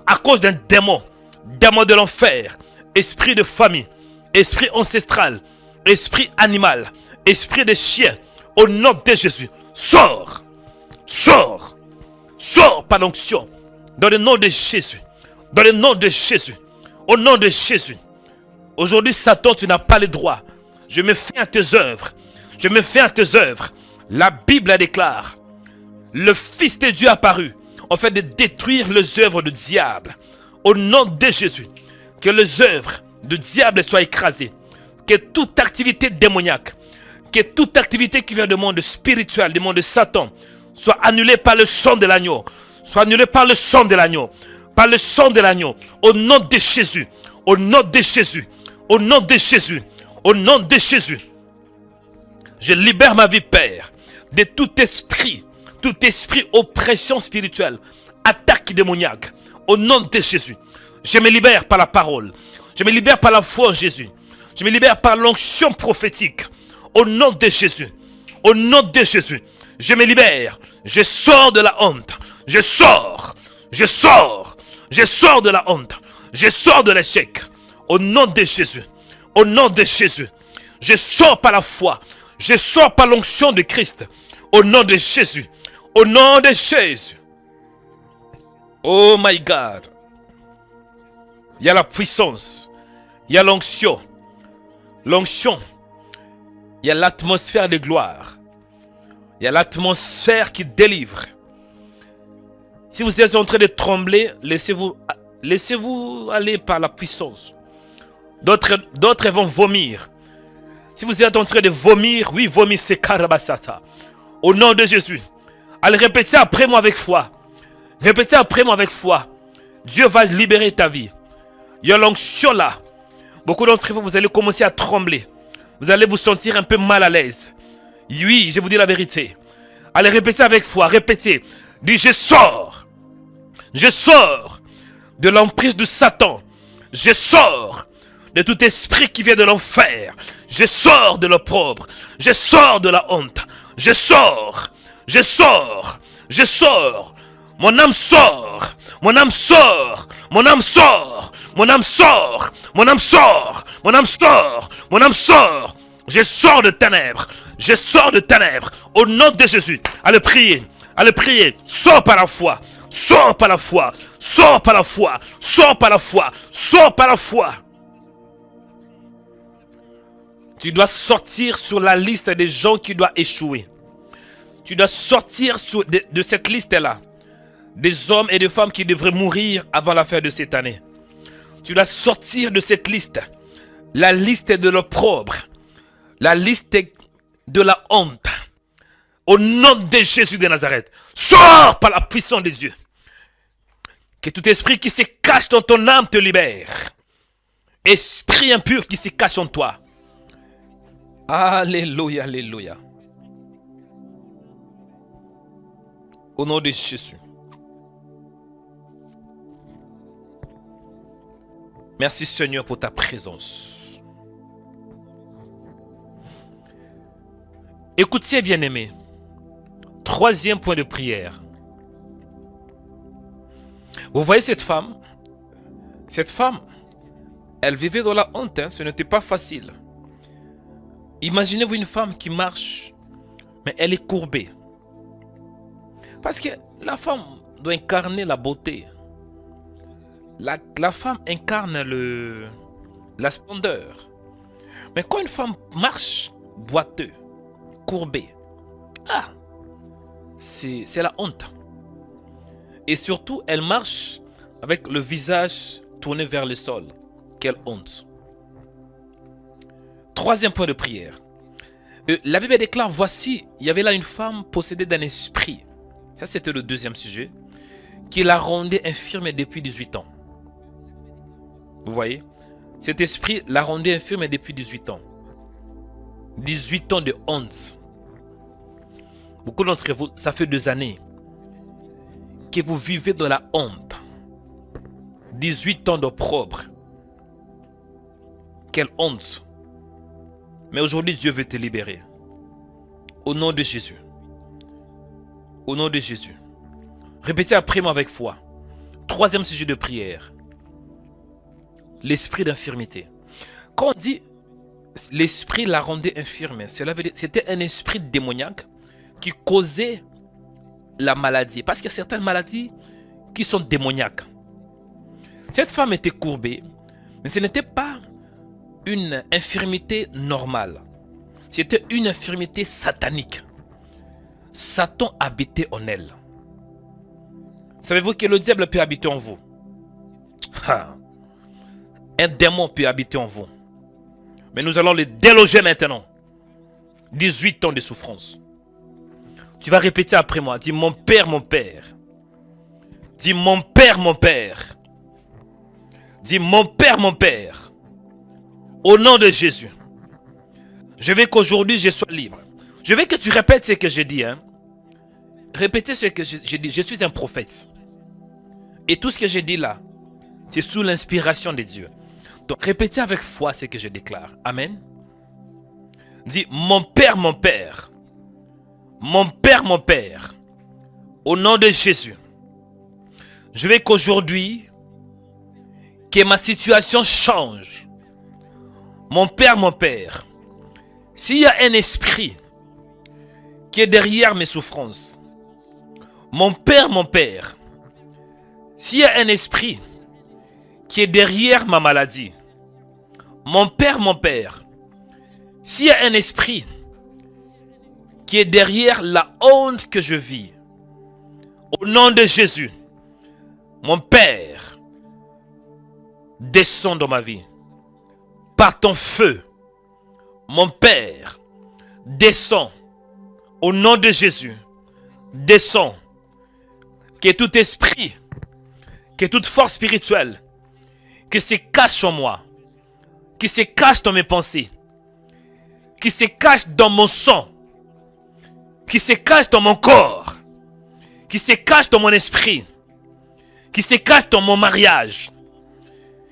à cause d'un démon, démon de l'enfer, esprit de famille, esprit ancestral, esprit animal, esprit de chien, au nom de Jésus, sors, sors, sors par l'onction, dans le nom de Jésus, dans le nom de Jésus, au nom de Jésus. Aujourd'hui, Satan, tu n'as pas le droit. Je me fais à tes œuvres, je me fais à tes œuvres. La Bible déclare, le Fils de Dieu apparu, afin de détruire les œuvres du diable. Au nom de Jésus, que les œuvres du diable soient écrasées. Que toute activité démoniaque, que toute activité qui vient du monde spirituel, du monde de Satan, soit annulée par le sang de l'agneau. Soit annulée par le sang de l'agneau. Par le sang de l'agneau. Au nom de Jésus. Au nom de Jésus. Au nom de Jésus. Au nom de Jésus. Je libère ma vie, Père, de tout esprit oppression spirituelle, attaque démoniaque. Au nom de Jésus. Je me libère par la parole. Je me libère par la foi en Jésus. Je me libère par l'onction prophétique. Au nom de Jésus. Au nom de Jésus. Je me libère. Je sors de la honte. Je sors. Je sors. Je sors de la honte. Je sors de l'échec. Au nom de Jésus. Au nom de Jésus. Je sors par la foi. Je sors par l'onction de Christ. Au nom de Jésus. Au nom de Jésus. Oh my God. Il y a la puissance. Il y a l'onction. L'onction. Il y a l'atmosphère de gloire. Il y a l'atmosphère qui délivre. Si vous êtes en train de trembler, laissez-vous aller par la puissance. D'autres vont vomir. Si vous êtes en train de vomir, oui, vomissez Karabasata. Au nom de Jésus. Allez répéter après moi avec foi. Répétez après moi avec foi. Dieu va libérer ta vie. Il y a l'onction là. Beaucoup d'entre vous, vous allez commencer à trembler. Vous allez vous sentir un peu mal à l'aise. Oui, je vous dis la vérité. Allez répéter avec foi. Répétez. Dis, je sors. Je sors de l'emprise de Satan. Je sors de tout esprit qui vient de l'enfer. Je sors de l'opprobre. Je sors de la honte. Je sors. Je sors. Je sors Mon âme sort. Mon âme sort. Mon âme sort. Mon âme sort. Mon âme sort. Mon âme sort. Mon âme sort. Je sors de ténèbres. Je sors de ténèbres. Au nom de Jésus. Allez prier. Allez prier. Sors par la foi. Sors par la foi. Sors par la foi. Sors par la foi. Sors par la foi. Tu dois sortir sur la liste des gens qui doivent échouer. Tu dois sortir de cette liste-là. Des hommes et des femmes qui devraient mourir avant la fin de cette année. Tu dois sortir de cette liste. La liste de l'opprobre. La liste de la honte. Au nom de Jésus de Nazareth. Sors par la puissance de Dieu. Que tout esprit qui se cache dans ton âme te libère. Esprit impur qui se cache en toi. Alléluia, alléluia. Au nom de Jésus. Merci Seigneur pour ta présence. Écoutez bien-aimés. Troisième point de prière. Vous voyez cette femme? Cette femme, elle vivait dans la honte. Ce n'était pas facile. Imaginez-vous une femme qui marche, mais elle est courbée. Parce que la femme doit incarner la beauté. La femme incarne la splendeur. Mais quand une femme marche boiteux, courbée, c'est la honte. Et surtout, elle marche avec le visage tourné vers le sol. Quelle honte. Troisième point de prière. La Bible déclare, voici, il y avait là une femme possédée d'un esprit. Ça, c'était le deuxième sujet. Qui la rendait infirme depuis 18 ans. Vous voyez? Cet esprit la rendait infirme depuis 18 ans. 18 ans de honte. Beaucoup d'entre vous, ça fait 2 années que vous vivez dans la honte. 18 ans d'opprobre. Quelle honte. Mais aujourd'hui, Dieu veut te libérer. Au nom de Jésus. Au nom de Jésus. Répétez après moi avec foi. Troisième sujet de prière. L'esprit d'infirmité. Quand on dit l'esprit la rendait infirme, cela veut dire c'était un esprit démoniaque qui causait la maladie. Parce qu'il y a certaines maladies qui sont démoniaques. Cette femme était courbée, mais ce n'était pas une infirmité normale. C'était une infirmité satanique. Satan habitait en elle. Savez-vous que le diable peut habiter en vous? Un démon peut habiter en vous. Mais nous allons le déloger maintenant. 18 ans de souffrance. Tu vas répéter après moi. Dis mon Père, mon Père. Dis mon Père, mon Père. Dis mon Père, mon Père. Au nom de Jésus. Je veux qu'aujourd'hui je sois libre. Je veux que tu répètes ce que j'ai dit. Répétez ce que j'ai dit. Je suis un prophète. Et tout ce que j'ai dit là, c'est sous l'inspiration de Dieu. Donc répétez avec foi ce que je déclare. Amen. Dis mon Père, mon Père. Mon Père, mon Père. Au nom de Jésus. Je veux qu'aujourd'hui, que ma situation change. Mon Père, mon Père. S'il y a un esprit qui est derrière mes souffrances, mon Père, mon Père, s'il y a un esprit qui est derrière ma maladie, mon Père, s'il y a un esprit qui est derrière la honte que je vis, au nom de Jésus, mon Père, descends dans ma vie par ton feu. Mon Père, descends au nom de Jésus. Descends. Que tout esprit, que toute force spirituelle qui se cache en moi, qui se cache dans mes pensées, qui se cache dans mon sang, qui se cache dans mon corps, qui se cache dans mon esprit, qui se cache dans mon mariage,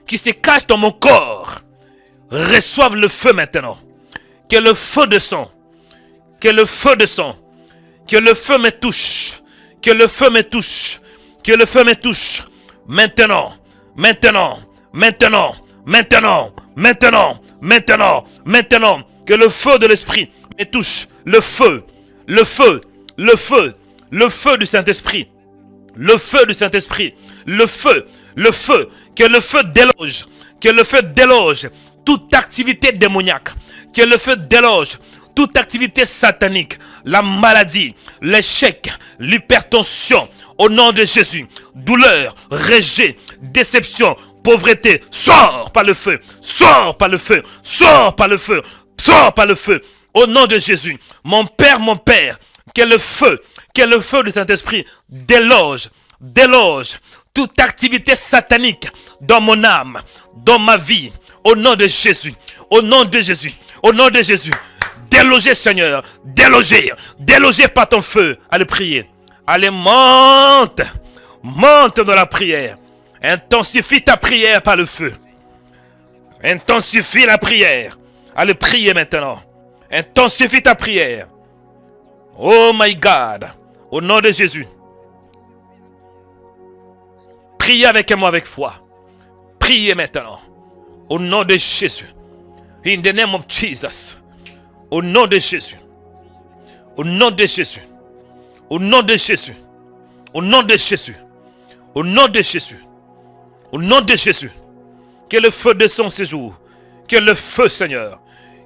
qui se cache dans mon corps, reçoivent le feu maintenant. Que le feu de sang, que le feu de sang, que le feu me touche, que le feu me touche, Que le feu me touche. Maintenant, maintenant, maintenant, maintenant, maintenant, maintenant, maintenant. Que le feu de l'Esprit me touche. Le feu, le feu, le feu, le feu du Saint-Esprit. Le feu du Saint-Esprit. Le feu, le feu. Que le feu déloge. Que le feu déloge toute activité démoniaque. Que le feu déloge toute activité satanique. La maladie, l'échec, l'hypertension. Au nom de Jésus. Douleur, rejet, déception, pauvreté. Sors par le feu. Sors par le feu. Sors par le feu. Sors par le feu. Au nom de Jésus. Mon Père, que le feu du Saint-Esprit déloge toute activité satanique dans mon âme, dans ma vie, au nom de Jésus, au nom de Jésus, au nom de Jésus. Délogez, Seigneur, délogez par ton feu. Allez prier. Allez, monte dans la prière. Intensifie ta prière par le feu. Intensifie la prière. Allez prier maintenant. Intensifie ta prière. Oh my God. Au nom de Jésus. Priez avec moi avec foi. Priez maintenant. Au nom de Jésus. In the name of Jesus. Au nom de Jésus. Au nom de Jésus. Au nom de Jésus. Au nom de Jésus. Au nom de Jésus. Au nom de Jésus. Que le feu descende ce jour. Que le feu, Seigneur.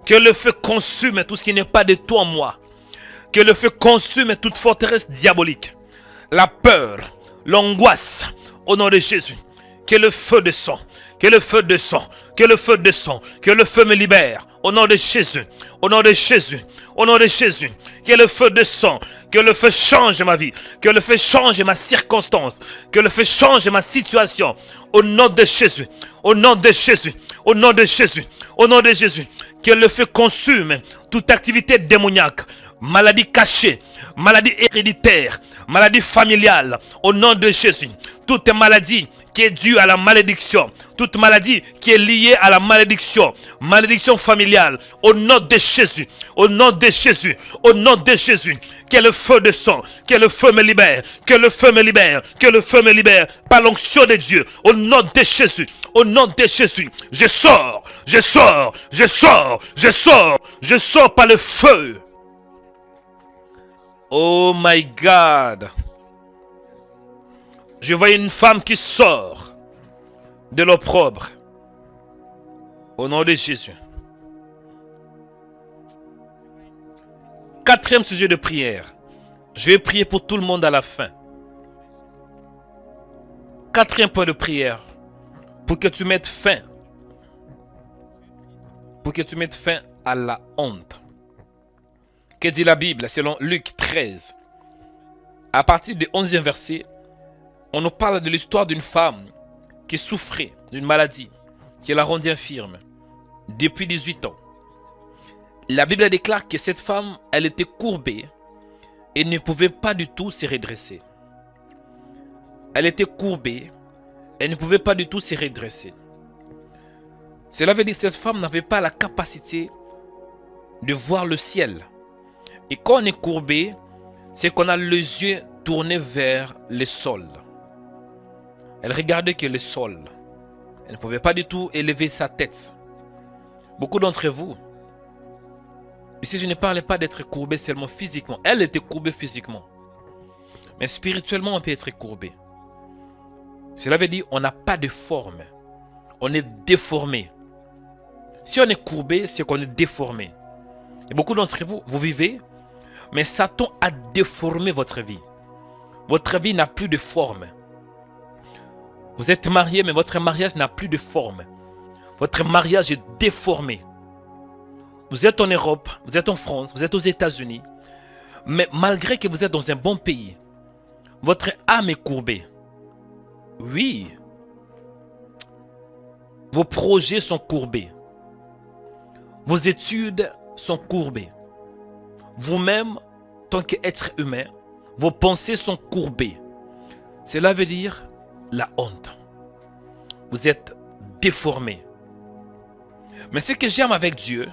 Que le feu consume tout ce qui n'est pas de toi en moi. Que le feu consume toute forteresse diabolique. La peur, l'angoisse. Au nom de Jésus. Que le feu descende. Que le feu descende. Que le feu descende. Que le feu me libère. Au nom de Jésus. Au nom de Jésus. Au nom de Jésus. Que le feu descende. Que le feu change ma vie. Que le feu change ma circonstance. Que le feu change ma situation. Au nom de Jésus. Au nom de Jésus. Au nom de Jésus. Au nom de Jésus. Que le feu consume toute activité démoniaque. Maladie cachée. Maladie héréditaire. Maladie familiale. Au nom de Jésus. Toute maladie qui est due à la malédiction. Toute maladie qui est liée à la malédiction. Malédiction familiale. Au nom de Jésus. Au nom de Jésus. Au nom de Jésus. Que le feu descende. Que le feu me libère. Que le feu me libère. Que le feu me libère. Par l'onction de Dieu. Au nom de Jésus. Au nom de Jésus. Je sors. Je sors. Je sors. Je sors. Je sors par le feu. Oh my God. Je vois une femme qui sort de l'opprobre. Au nom de Jésus. Quatrième sujet de prière. Je vais prier pour tout le monde à la fin. Quatrième point de prière. Pour que tu mettes fin. Pour que tu mettes fin à la honte. Que dit la Bible selon Luc 13? À partir du 11e verset, on nous parle de l'histoire d'une femme qui souffrait d'une maladie qui la rendait infirme depuis 18 ans. La Bible déclare que cette femme, elle était courbée et ne pouvait pas du tout se redresser. Elle était courbée et ne pouvait pas du tout se redresser. Cela veut dire que cette femme n'avait pas la capacité de voir le ciel. Et quand on est courbé, c'est qu'on a les yeux tournés vers le sol. Elle regardait que le sol. Elle ne pouvait pas du tout élever sa tête. Beaucoup d'entre vous, ici je ne parlais pas d'être courbé seulement physiquement. Elle était courbée physiquement. Mais spirituellement, on peut être courbé. Cela veut dire qu'on n'a pas de forme. On est déformé. Si on est courbé, c'est qu'on est déformé. Et beaucoup d'entre vous, vous vivez, mais Satan a déformé votre vie. Votre vie n'a plus de forme. Vous êtes marié, mais votre mariage n'a plus de forme. Votre mariage est déformé. Vous êtes en Europe, vous êtes en France, vous êtes aux États-Unis. Mais malgré que vous êtes dans un bon pays, votre âme est courbée. Oui. Vos projets sont courbés. Vos études sont courbées. Vous-même, tant qu'être humain, vos pensées sont courbées. Cela veut dire la honte. Vous êtes déformé. Mais ce que j'aime avec Dieu,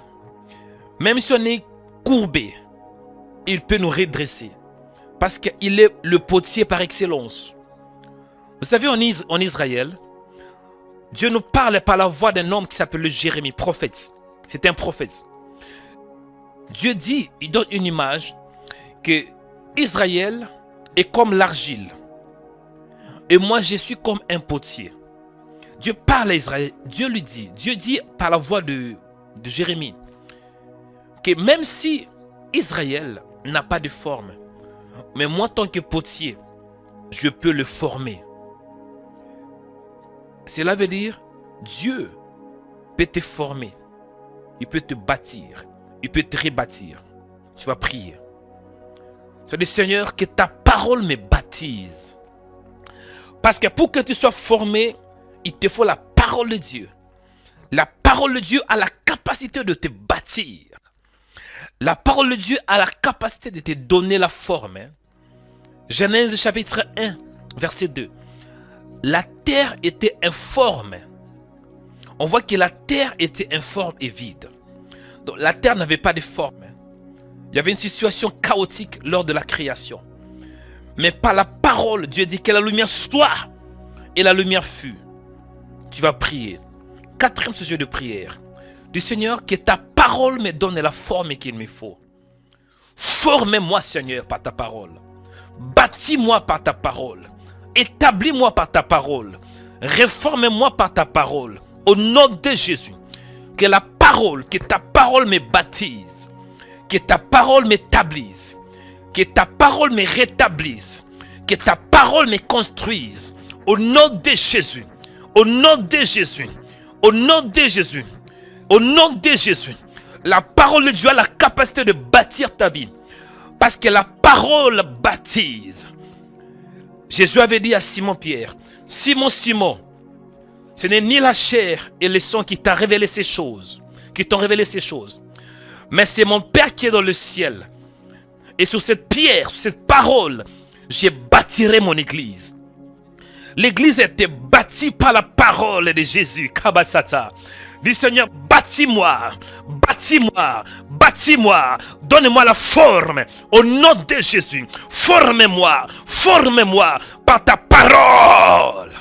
même si on est courbé, il peut nous redresser. Parce qu'il est le potier par excellence. Vous savez, en Israël, Dieu nous parle par la voix d'un homme qui s'appelle Jérémie, prophète. C'est un prophète. Dieu dit, il donne une image que Israël est comme l'argile. Et moi, je suis comme un potier. Dieu parle à Israël. Dieu dit par la voix de Jérémie, que même si Israël n'a pas de forme, mais moi, en tant que potier, je peux le former. Cela veut dire, Dieu peut te former, il peut te bâtir, il peut te rebâtir. Tu vas prier. Tu vas dire, Seigneur, que ta parole me baptise. Parce que pour que tu sois formé, il te faut la parole de Dieu. La parole de Dieu a la capacité de te bâtir. La parole de Dieu a la capacité de te donner la forme. Genèse chapitre 1, verset 2. La terre était informe. On voit que la terre était informe et vide. Donc la terre n'avait pas de forme. Il y avait une situation chaotique lors de la création. Mais par la parole, Dieu dit que la lumière soit. Et la lumière fut. Tu vas prier. Quatrième sujet de prière. Du Seigneur, que ta parole me donne la forme qu'il me faut. Forme-moi, Seigneur, par ta parole. Bâtis-moi par ta parole. Établis-moi par ta parole. Réforme-moi par ta parole. Au nom de Jésus. Que la parole, que ta parole me baptise. Que ta parole m'établisse. Que ta parole me rétablisse. Que ta parole me construise. Au nom de Jésus. Au nom de Jésus. Au nom de Jésus. Au nom de Jésus. La parole de Dieu a la capacité de bâtir ta vie. Parce que la parole baptise. Jésus avait dit à Simon-Pierre, Simon, Simon, ce n'est ni la chair et le sang qui t'a révélé ces choses, qui t'ont révélé ces choses, mais c'est mon Père qui est dans le ciel. Et sur cette pierre, sur cette parole, je bâtirai mon église. L'église était bâtie par la parole de Jésus. Kabasata. Du Seigneur, bâtis-moi, bâtis-moi, bâtis-moi, donne-moi la forme au nom de Jésus. Forme-moi, forme-moi par ta parole.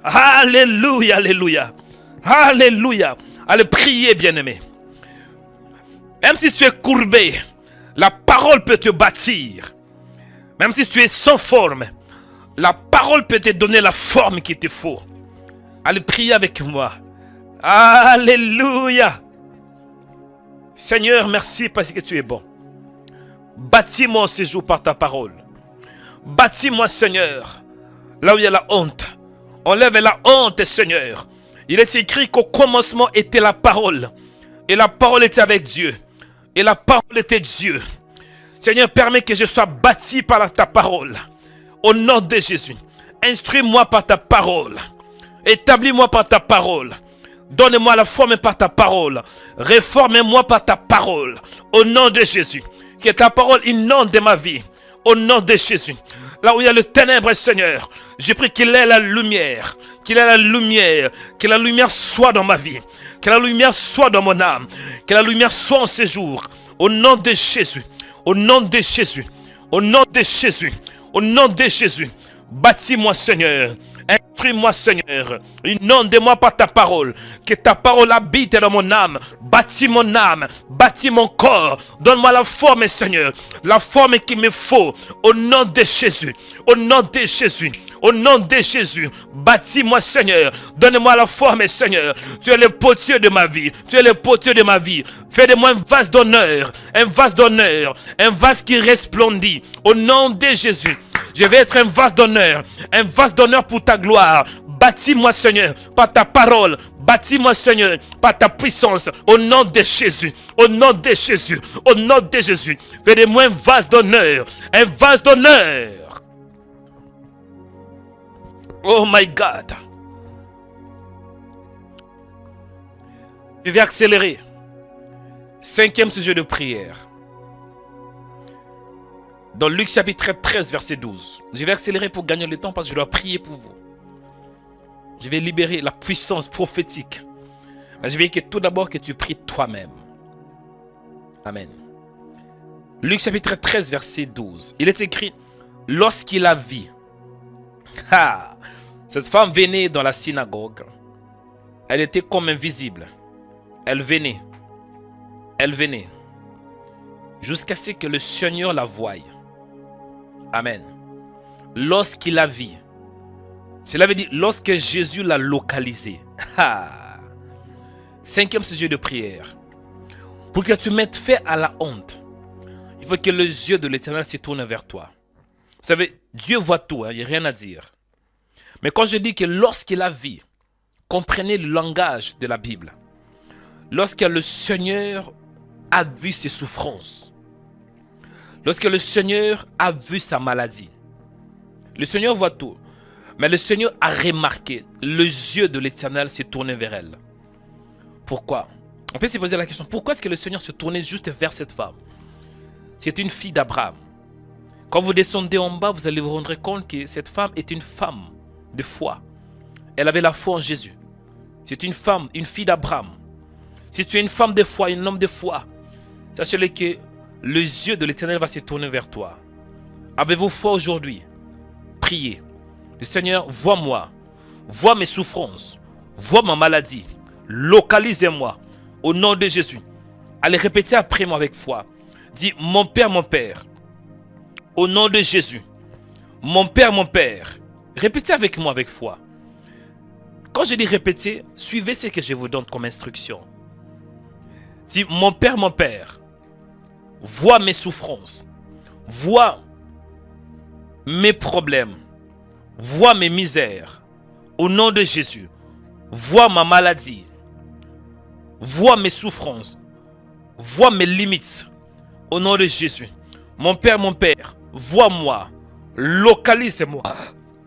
Alléluia, alléluia, alléluia. Allez, priez, bien-aimé. Même si tu es courbé, la parole peut te bâtir. Même si tu es sans forme, la parole peut te donner la forme qu'il te faut. Allez, priez avec moi. Alléluia. Seigneur, merci parce que tu es bon. Bâtis-moi ce jour par ta parole. Bâtis-moi, Seigneur, là où il y a la honte. Enlève la honte, Seigneur. Il est écrit qu'au commencement était la parole. Et la parole était avec Dieu. Et la parole était Dieu. Seigneur, permets que je sois bâti par ta parole. Au nom de Jésus. Instruis-moi par ta parole. Établis-moi par ta parole. Donne-moi la forme par ta parole. Réforme-moi par ta parole. Au nom de Jésus. Que ta parole inonde ma vie. Au nom de Jésus. Là où il y a le ténèbre, Seigneur, je prie qu'il ait la lumière. Qu'il ait la lumière. Que la lumière soit dans ma vie. Que la lumière soit dans mon âme. Que la lumière soit en ce jour. Au nom de Jésus. Au nom de Jésus. Au nom de Jésus. Au nom de Jésus. Bâtis-moi, Seigneur. Instruis-moi, Seigneur. Inonde-moi par ta parole. Que ta parole habite dans mon âme. Bâtis mon âme. Bâtis mon corps. Donne-moi la forme, Seigneur. La forme qu'il me faut. Au nom de Jésus. Au nom de Jésus. Au nom de Jésus. Bâtis-moi, Seigneur. Donne-moi la forme, Seigneur. Tu es le potier de ma vie. Tu es le potier de ma vie. Fais de moi un vase d'honneur. Un vase d'honneur. Un vase qui resplendit. Au nom de Jésus. Je vais être un vase d'honneur pour ta gloire. Bâtis-moi, Seigneur, par ta parole. Bâtis-moi, Seigneur, par ta puissance. Au nom de Jésus. Au nom de Jésus. Au nom de Jésus. Fais de moi un vase d'honneur. Un vase d'honneur. Oh my God. Je vais accélérer. 5e sujet de prière. Dans Luc chapitre 13, verset 12. Je vais accélérer pour gagner le temps parce que je dois prier pour vous. Je vais libérer la puissance prophétique. Mais je veux que tout d'abord que tu pries toi-même. Amen. Luc chapitre 13, verset 12. Il est écrit, lorsqu'il a vu. Cette femme venait dans la synagogue. Elle était comme invisible. Elle venait. Elle venait. Jusqu'à ce que le Seigneur la voie. Amen. Lorsqu'il la vit. Cela veut dire lorsque Jésus l'a localisée. Cinquième sujet de prière. Pour que tu mettes fin à la honte, il faut que les yeux de l'Éternel se tournent vers toi. Vous savez, Dieu voit tout, il n'y a rien à dire. Mais quand je dis que lorsqu'il la vit, comprenez le langage de la Bible. Lorsque le Seigneur a vu ses souffrances, lorsque le Seigneur a vu sa maladie, le Seigneur voit tout. Mais le Seigneur a remarqué, les yeux de l'Éternel se tournaient vers elle. Pourquoi? On peut se poser la question, pourquoi est-ce que le Seigneur se tournait juste vers cette femme? C'est une fille d'Abraham. Quand vous descendez en bas, vous allez vous rendre compte que cette femme est une femme de foi. Elle avait la foi en Jésus. C'est une femme, une fille d'Abraham. Si tu es une femme de foi, un homme de foi, sachez-le que les yeux de l'Éternel va se tourner vers toi. Avez-vous foi aujourd'hui? Priez. Le Seigneur, vois-moi. Vois mes souffrances. Vois ma maladie. Localisez-moi. Au nom de Jésus. Allez répéter après moi avec foi. Dis, mon Père, au nom de Jésus. Mon Père. Répétez avec moi avec foi. Quand je dis répéter, suivez ce que je vous donne comme instruction. Dis, mon Père, vois mes souffrances. Vois mes problèmes. Vois mes misères. Au nom de Jésus. Vois ma maladie. Vois mes souffrances. Vois mes limites. Au nom de Jésus. Mon Père, vois-moi. Localisez-moi.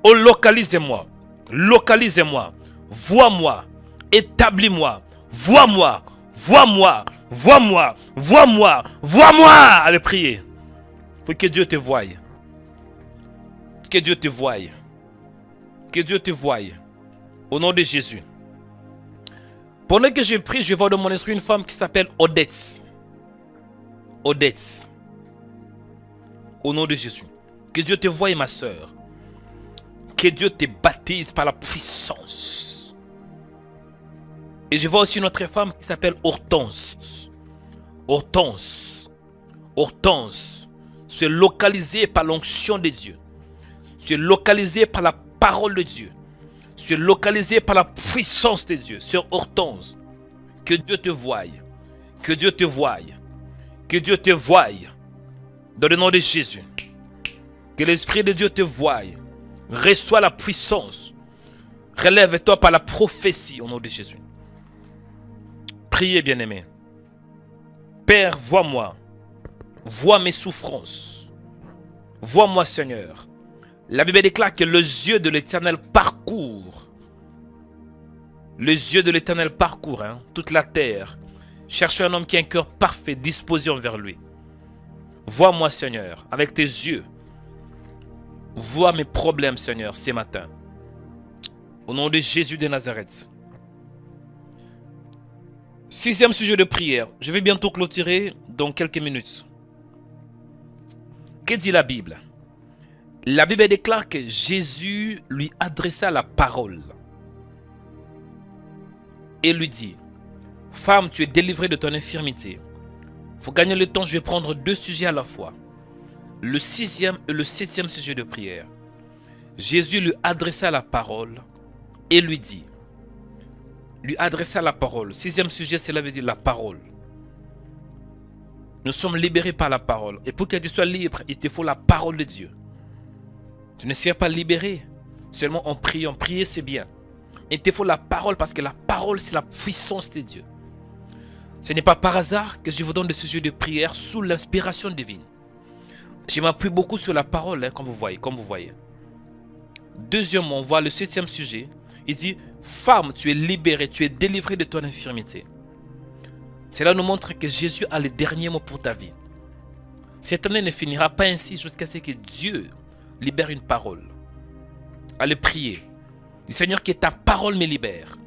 Oh, localisez-moi. Localisez-moi. Vois-moi. Établis-moi. Vois-moi. Vois-moi. Vois-moi. Vois-moi. Vois-moi. Allez prier. Pour que Dieu te voie. Que Dieu te voie. Que Dieu te voie. Au nom de Jésus. Pendant que je prie, je vois dans mon esprit une femme qui s'appelle Odette. Odette. Au nom de Jésus. Que Dieu te voie, ma soeur. Que Dieu te baptise par la puissance. Et je vois aussi une autre femme qui s'appelle Hortense. Hortense. Hortense. C'est localisé par l'onction de Dieu. C'est localisé par la parole de Dieu. C'est localisé par la puissance de Dieu. Sœur Hortense. Que Dieu te voie. Que Dieu te voie. Que Dieu te voie. Dans le nom de Jésus. Que l'Esprit de Dieu te voie. Reçois la puissance. Relève-toi par la prophétie au nom de Jésus. Priez, bien-aimés. Père, vois-moi. Vois mes souffrances. Vois-moi, Seigneur. La Bible déclare que les yeux de l'Éternel parcourent. Les yeux de l'Éternel parcourent toute la terre. Cherche un homme qui a un cœur parfait, disposé envers lui. Vois-moi, Seigneur, avec tes yeux. Vois mes problèmes, Seigneur, ce matin. Au nom de Jésus de Nazareth. Sixième sujet de prière. Je vais bientôt clôturer dans quelques minutes. Que dit la Bible? La Bible déclare que Jésus lui adressa la parole. Et lui dit, femme, tu es délivrée de ton infirmité. Pour gagner le temps, je vais prendre deux sujets à la fois. Le sixième et le septième sujet de prière. Jésus lui adressa la parole et lui dit. Lui adressa la parole. Sixième sujet, cela veut dire la parole. Nous sommes libérés par la parole. Et pour que tu sois libre, il te faut la parole de Dieu. Tu ne seras pas libéré seulement en priant. Prier, c'est bien. Il te faut la parole parce que la parole, c'est la puissance de Dieu. Ce n'est pas par hasard que je vous donne des sujets de prière sous l'inspiration divine. Je m'appuie beaucoup sur la parole, comme vous voyez. Deuxièmement, on voit le septième sujet. Il dit, femme, tu es libérée, tu es délivrée de ton infirmité. Cela nous montre que Jésus a le dernier mot pour ta vie. Cette année ne finira pas ainsi jusqu'à ce que Dieu libère une parole. Allez prier. Dis, Seigneur, que ta parole me libère.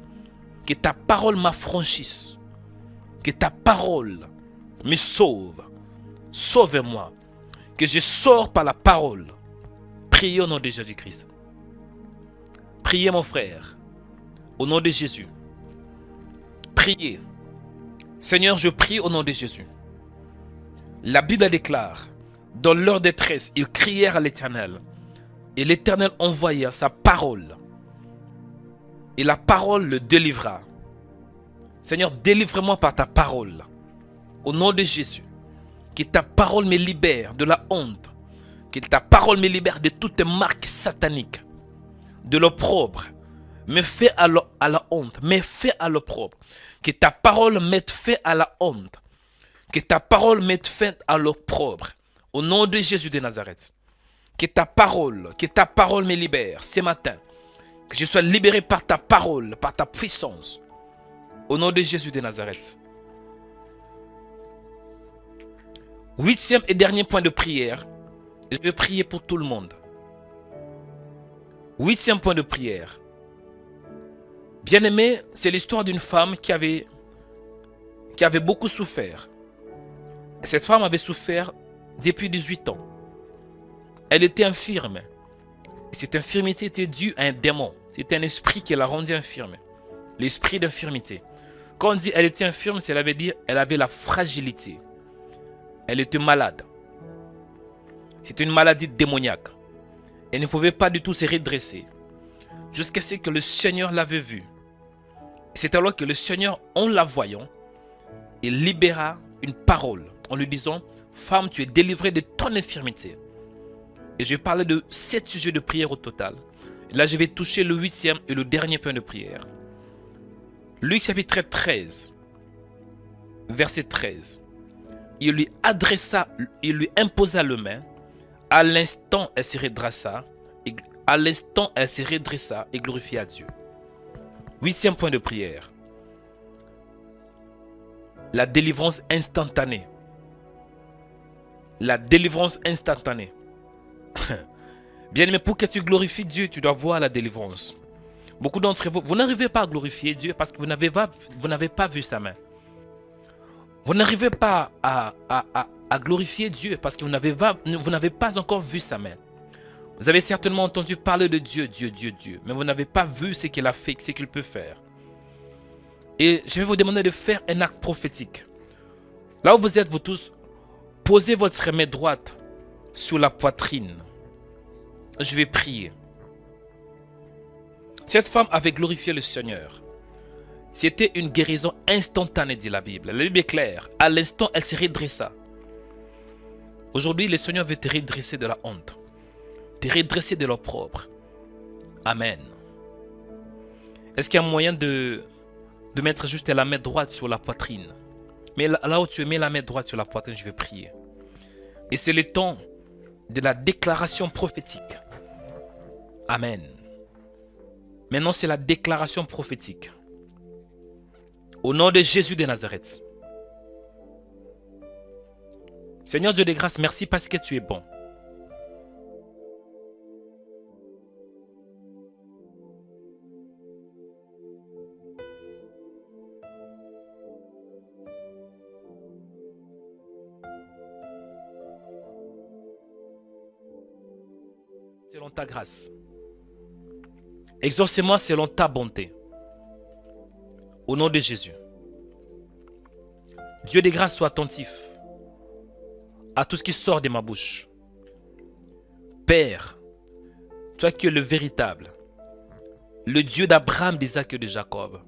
Que ta parole m'affranchisse. Que ta parole me sauve. Sauve-moi. Que je sors par la parole. Priez au nom de Jésus-Christ. Priez mon frère. Au nom de Jésus. Priez. Seigneur, je prie au nom de Jésus. La Bible déclare, dans leur détresse, ils crièrent à l'Éternel. Et l'Éternel envoya sa parole. Et la parole le délivra. Seigneur, délivre-moi par ta parole. Au nom de Jésus. Que ta parole me libère de la honte. Que ta parole me libère de toutes les marques sataniques. De l'opprobre. Me fait à la honte. Me fait à l'opprobre. Que ta parole mette fin à la honte. Que ta parole mette fin à l'opprobre. Au nom de Jésus de Nazareth. Que ta parole me libère ce matin. Que je sois libéré par ta parole, par ta puissance. Au nom de Jésus de Nazareth. 8e et dernier point de prière. Je vais prier pour tout le monde. 8e point de prière. Bien-aimé, c'est l'histoire d'une femme qui avait beaucoup souffert. Cette femme avait souffert depuis 18 ans. Elle était infirme. Cette infirmité était due à un démon. C'était un esprit qui la rendait infirme. L'esprit d'infirmité. Quand on dit elle était infirme, cela veut dire qu'elle avait la fragilité. Elle était malade. C'était une maladie démoniaque. Elle ne pouvait pas du tout se redresser. Jusqu'à ce que le Seigneur l'avait vue. C'est alors que le Seigneur, en la voyant, il libéra une parole en lui disant, femme, tu es délivrée de ton infirmité. Et je vais parler de 7 sujets de prière au total. Et là, je vais toucher le 8e et le dernier point de prière. Luc chapitre 13, verset 13. Il lui imposa le main. À l'instant, elle se redressa. Et glorifia Dieu. 8e point de prière. La délivrance instantanée. La délivrance instantanée. Bien aimé, pour que tu glorifies Dieu, tu dois voir la délivrance. Beaucoup d'entre vous, vous n'arrivez pas à glorifier Dieu parce que vous n'avez pas vu sa main. Vous n'arrivez pas à glorifier Dieu parce que vous n'avez pas encore vu sa main. Vous avez certainement entendu parler de Dieu, mais vous n'avez pas vu ce qu'il a fait, ce qu'il peut faire. Et je vais vous demander de faire un acte prophétique. Là où vous êtes, vous tous, posez votre main droite sur la poitrine. Je vais prier. Cette femme avait glorifié le Seigneur. C'était une guérison instantanée, dit la Bible. La Bible est claire. À l'instant, elle se redressa. Aujourd'hui, le Seigneur veut te redresser de la honte. Te redresser de l'opprobre. Amen. Est-ce qu'il y a un moyen de mettre juste la main droite sur la poitrine? Mais là où tu mets la main droite sur la poitrine, je vais prier. Et c'est le temps de la déclaration prophétique. Amen. Maintenant, c'est la déclaration prophétique. Au nom de Jésus de Nazareth. Seigneur Dieu de grâce, merci parce que tu es bon. Selon ta grâce. Exaucez-moi selon ta bonté. Au nom de Jésus. Dieu de grâce, sois attentif à tout ce qui sort de ma bouche. Père, toi qui es le véritable, le Dieu d'Abraham, d'Isaac et de Jacob,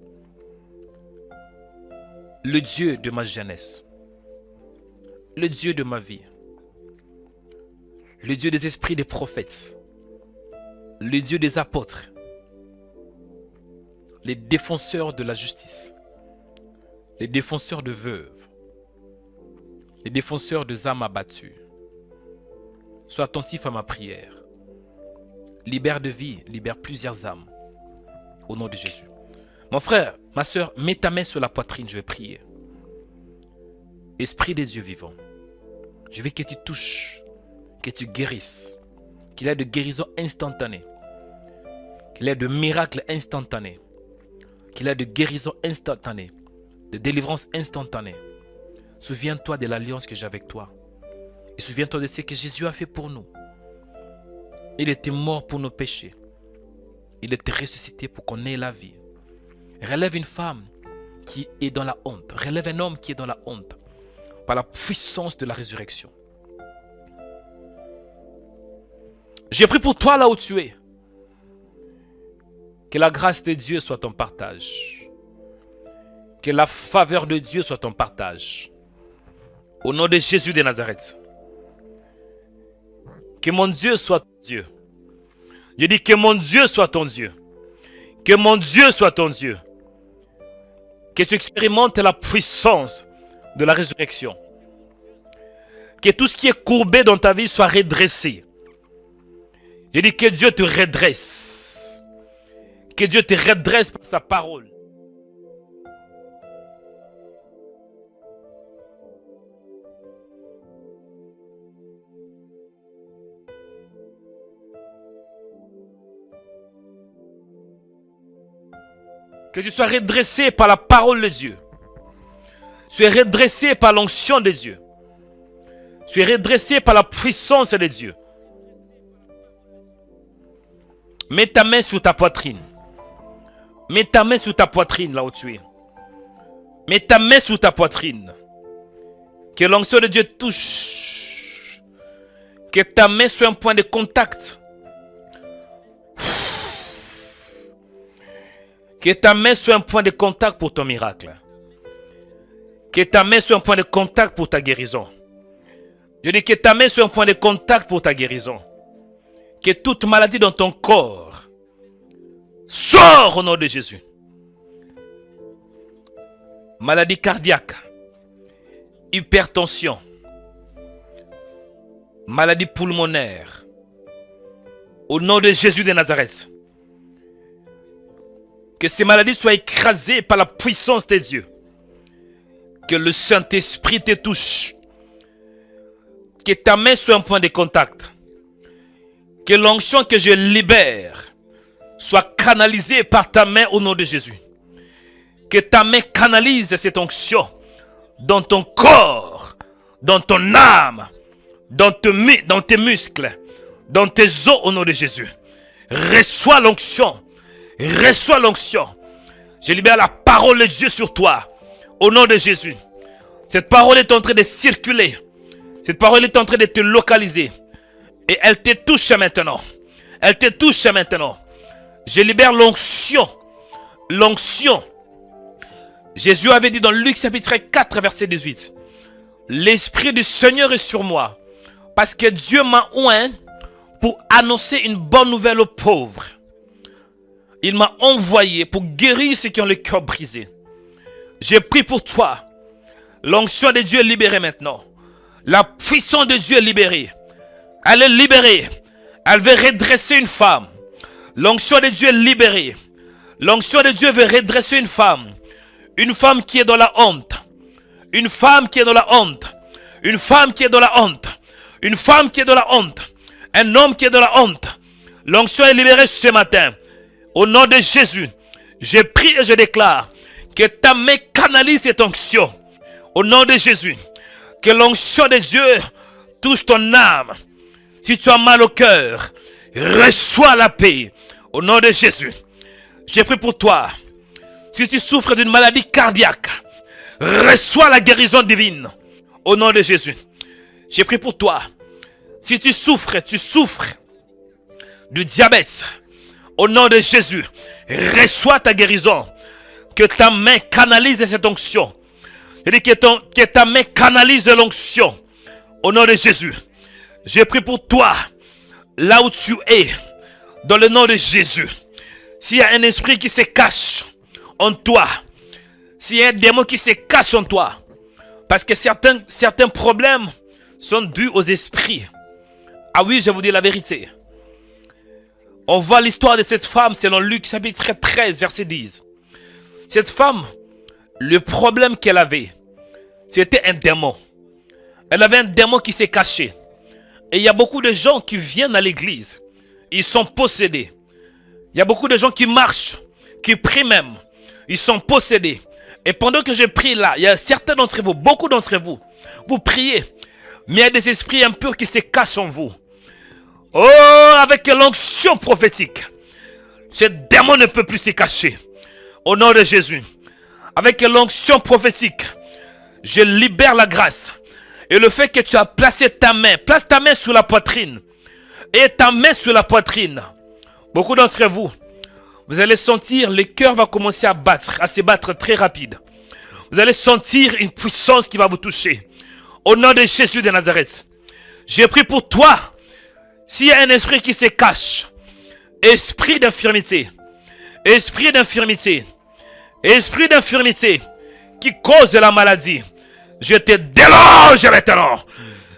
le Dieu de ma jeunesse, le Dieu de ma vie, le Dieu des esprits des prophètes, le Dieu des apôtres, les défenseurs de la justice, les défenseurs de veuves, les défenseurs des âmes abattues. Sois attentif à ma prière. Libère de vie, libère plusieurs âmes. Au nom de Jésus. Mon frère, ma soeur, mets ta main sur la poitrine, je vais prier. Esprit des dieux vivants, je veux que tu touches, que tu guérisses, qu'il y ait de guérison instantanée, qu'il y ait de miracles instantanés, qu'il y ait de guérison instantanée, de délivrance instantanée. Souviens-toi de l'alliance que j'ai avec toi. Et souviens-toi de ce que Jésus a fait pour nous. Il était mort pour nos péchés. Il est ressuscité pour qu'on ait la vie. Relève une femme qui est dans la honte. Relève un homme qui est dans la honte. Par la puissance de la résurrection. J'ai pris pour toi là où tu es. Que la grâce de Dieu soit ton partage. Que la faveur de Dieu soit ton partage. Au nom de Jésus de Nazareth. Que mon Dieu soit ton Dieu. Je dis que mon Dieu soit ton Dieu. Que mon Dieu soit ton Dieu. Que tu expérimentes la puissance de la résurrection. Que tout ce qui est courbé dans ta vie soit redressé. Je dis que Dieu te redresse. Que Dieu te redresse par sa parole. Que tu sois redressé par la parole de Dieu. Tu es redressé par l'onction de Dieu. Tu es redressé par la puissance de Dieu. Mets ta main sur ta poitrine. Mets ta main sur ta poitrine là où tu es. Mets ta main sur ta poitrine. Que l'onction de Dieu touche. Que ta main soit un point de contact. Que ta main soit un point de contact pour ton miracle. Que ta main soit un point de contact pour ta guérison. Je dis que ta main soit un point de contact pour ta guérison. Que toute maladie dans ton corps sort au nom de Jésus. Maladie cardiaque, hypertension, maladie pulmonaire. Au nom de Jésus de Nazareth. Que ces maladies soient écrasées par la puissance de Dieu. Que le Saint-Esprit te touche. Que ta main soit un point de contact. Que l'onction que je libère soit canalisée par ta main au nom de Jésus. Que ta main canalise cette onction dans ton corps, dans ton âme, dans tes muscles, dans tes os au nom de Jésus. Reçois l'onction. Reçois l'onction. Je libère la parole de Dieu sur toi. Au nom de Jésus. Cette parole est en train de circuler. Cette parole est en train de te localiser. Et elle te touche maintenant. Elle te touche maintenant. Je libère l'onction. L'onction. Jésus avait dit dans Luc chapitre 4 verset 18. L'Esprit du Seigneur est sur moi. Parce que Dieu m'a oint pour annoncer une bonne nouvelle aux pauvres. Il m'a envoyé pour guérir ceux qui ont le cœur brisé. J'ai pris pour toi. L'onction de Dieu est libérée maintenant. La puissance de Dieu est libérée. Elle est libérée. Elle veut redresser une femme. L'onction de Dieu est libérée. L'onction de Dieu veut redresser une femme. Une femme qui est dans la honte. Une femme qui est dans la honte. Une femme qui est dans la honte. Une femme qui est dans la honte. Un homme qui est dans la honte. L'onction est libérée ce matin. Au nom de Jésus, je prie et je déclare que ta main canalise cette onction. Au nom de Jésus, que l'onction de Dieu touche ton âme. Si tu as mal au cœur, reçois la paix. Au nom de Jésus, je prie pour toi. Si tu souffres d'une maladie cardiaque, reçois la guérison divine. Au nom de Jésus, je prie pour toi. Si tu souffres du diabète, au nom de Jésus, reçois ta guérison. Que ta main canalise cette onction. Je dis que ta main canalise de l'onction. Au nom de Jésus, j'ai pris pour toi, là où tu es, dans le nom de Jésus. S'il y a un esprit qui se cache en toi, s'il y a un démon qui se cache en toi, parce que certains problèmes sont dus aux esprits. Ah oui, je vous dis la vérité. On voit l'histoire de cette femme selon Luc chapitre 13 verset 10. Cette femme, le problème qu'elle avait, c'était un démon. Elle avait un démon qui s'est caché. Et il y a beaucoup de gens qui viennent à l'église. Ils sont possédés. Il y a beaucoup de gens qui marchent, qui prient même. Ils sont possédés. Et pendant que je prie là, il y a certains d'entre vous, beaucoup d'entre vous, vous priez. Mais il y a des esprits impurs qui se cachent en vous. Oh, avec l'onction prophétique. Ce démon ne peut plus se cacher. Au nom de Jésus, avec l'onction prophétique, je libère la grâce. Et le fait que tu as placé ta main, place ta main sur la poitrine. Et ta main sur la poitrine. Beaucoup d'entre vous, vous allez sentir, le cœur va commencer à se battre très rapide. Vous allez sentir une puissance qui va vous toucher. Au nom de Jésus de Nazareth, j'ai pris pour toi. S'il y a un esprit qui se cache, esprit d'infirmité, esprit d'infirmité, esprit d'infirmité qui cause de la maladie, je te déloge maintenant.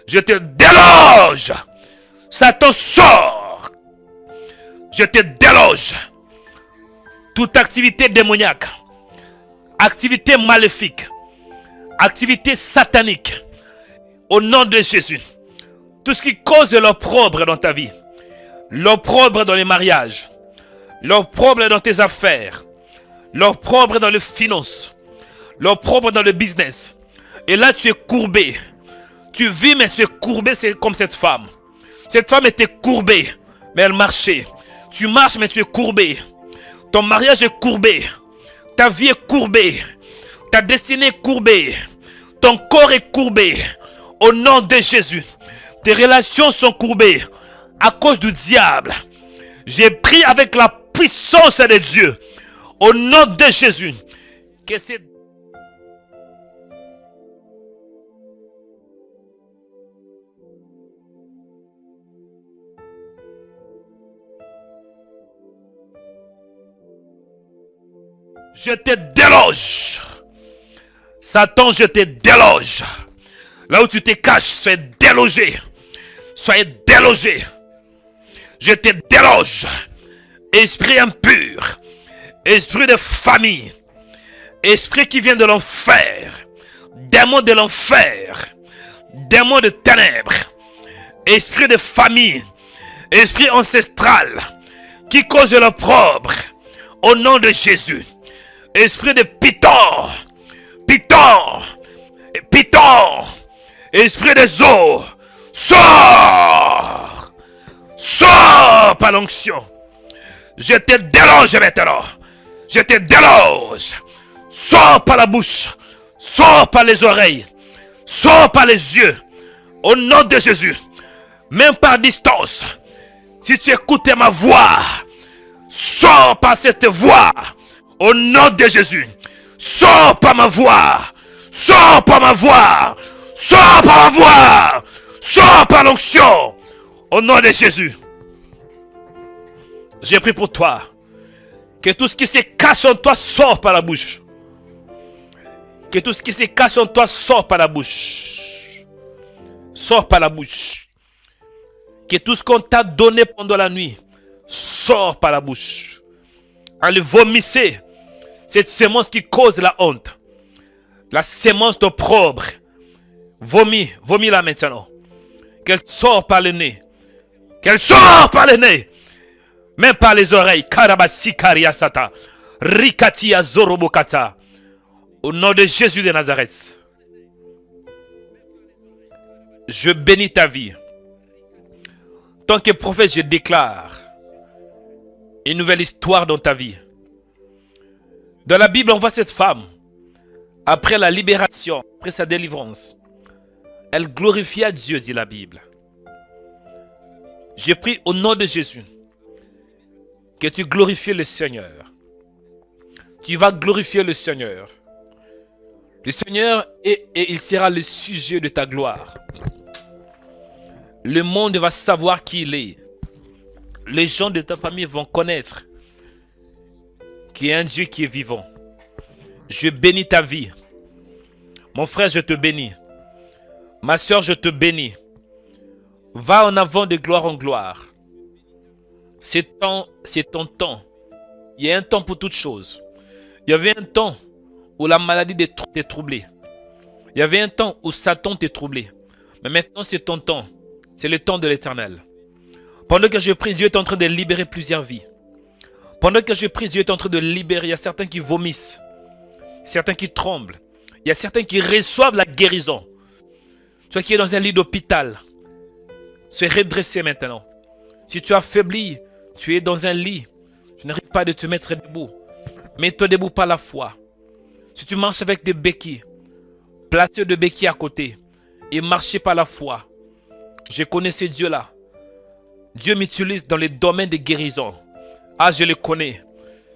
Je te déloge. Satan sort. Je te déloge. Toute activité démoniaque, activité maléfique, activité satanique, au nom de Jésus. Tout ce qui cause de l'opprobre dans ta vie, l'opprobre dans les mariages, l'opprobre dans tes affaires, l'opprobre dans les finances, l'opprobre dans le business. Et là, tu es courbé. Tu vis, mais tu es courbé, c'est comme cette femme. Cette femme était courbée, mais elle marchait. Tu marches, mais tu es courbé. Ton mariage est courbé. Ta vie est courbée. Ta destinée est courbée. Ton corps est courbé. Au nom de Jésus. Tes relations sont courbées à cause du diable. J'ai pris avec la puissance de Dieu. Au nom de Jésus. Que c'est... Je te déloge. Satan, je te déloge. Là où tu te caches, sois délogé. Sois délogé. Je te déloge. Esprit impur. Esprit de famille. Esprit qui vient de l'enfer. Démon de l'enfer. Démon de ténèbres. Esprit de famille. Esprit ancestral. Qui cause de l'opprobre. Au nom de Jésus. Esprit de Python, Python, Python, esprit des eaux, sors, sors par l'onction. Je te déloge maintenant, je te déloge, sors par la bouche, sors par les oreilles, sors par les yeux, au nom de Jésus, même par distance. Si tu écoutes ma voix, sors par cette voix. Au nom de Jésus, sors par ma voix, sors par ma voix, sors par ma voix, sors par l'onction. Au nom de Jésus, j'ai pris pour toi que tout ce qui se cache en toi sort par la bouche. Que tout ce qui se cache en toi sort par la bouche. Sort par la bouche. Que tout ce qu'on t'a donné pendant la nuit sort par la bouche. Allez, vomissez cette sémence qui cause la honte. La sémence d'opprobre. Vomis-la maintenant. Qu'elle sort par le nez. Qu'elle sort par le nez. Même par les oreilles. Karabasi kariasata. Rikatia zorobokata. Au nom de Jésus de Nazareth. Je bénis ta vie. Tant que prophète, je déclare une nouvelle histoire dans ta vie. Dans la Bible, on voit cette femme, après la libération, après sa délivrance, elle glorifia Dieu, dit la Bible. J'ai pris au nom de Jésus que tu glorifies le Seigneur. Tu vas glorifier le Seigneur. Le Seigneur, et il sera le sujet de ta gloire. Le monde va savoir qui il est. Les gens de ta famille vont connaître qu'il y a un Dieu qui est vivant. Je bénis ta vie. Mon frère, je te bénis. Ma soeur, je te bénis. Va en avant de gloire en gloire. C'est ton temps. Il y a un temps pour toutes choses. Il y avait un temps où la maladie t'est troublée. Il y avait un temps où Satan t'est troublé. Mais maintenant, c'est ton temps. C'est le temps de l'Éternel. Pendant que je prie, Dieu est en train de libérer plusieurs vies. Pendant que je prie, Dieu est en train de libérer. Il y a certains qui vomissent. Certains qui tremblent. Il y a certains qui reçoivent la guérison. Toi qui es dans un lit d'hôpital, sois redressé maintenant. Si tu as faibli, tu es dans un lit. Tu n'arrives pas à te mettre debout. Mets-toi debout par la foi. Si tu marches avec des béquilles, placez de béquilles à côté et marchez par la foi. Je connais ce Dieu-là. Dieu m'utilise dans les domaines de guérison. Ah, je le connais.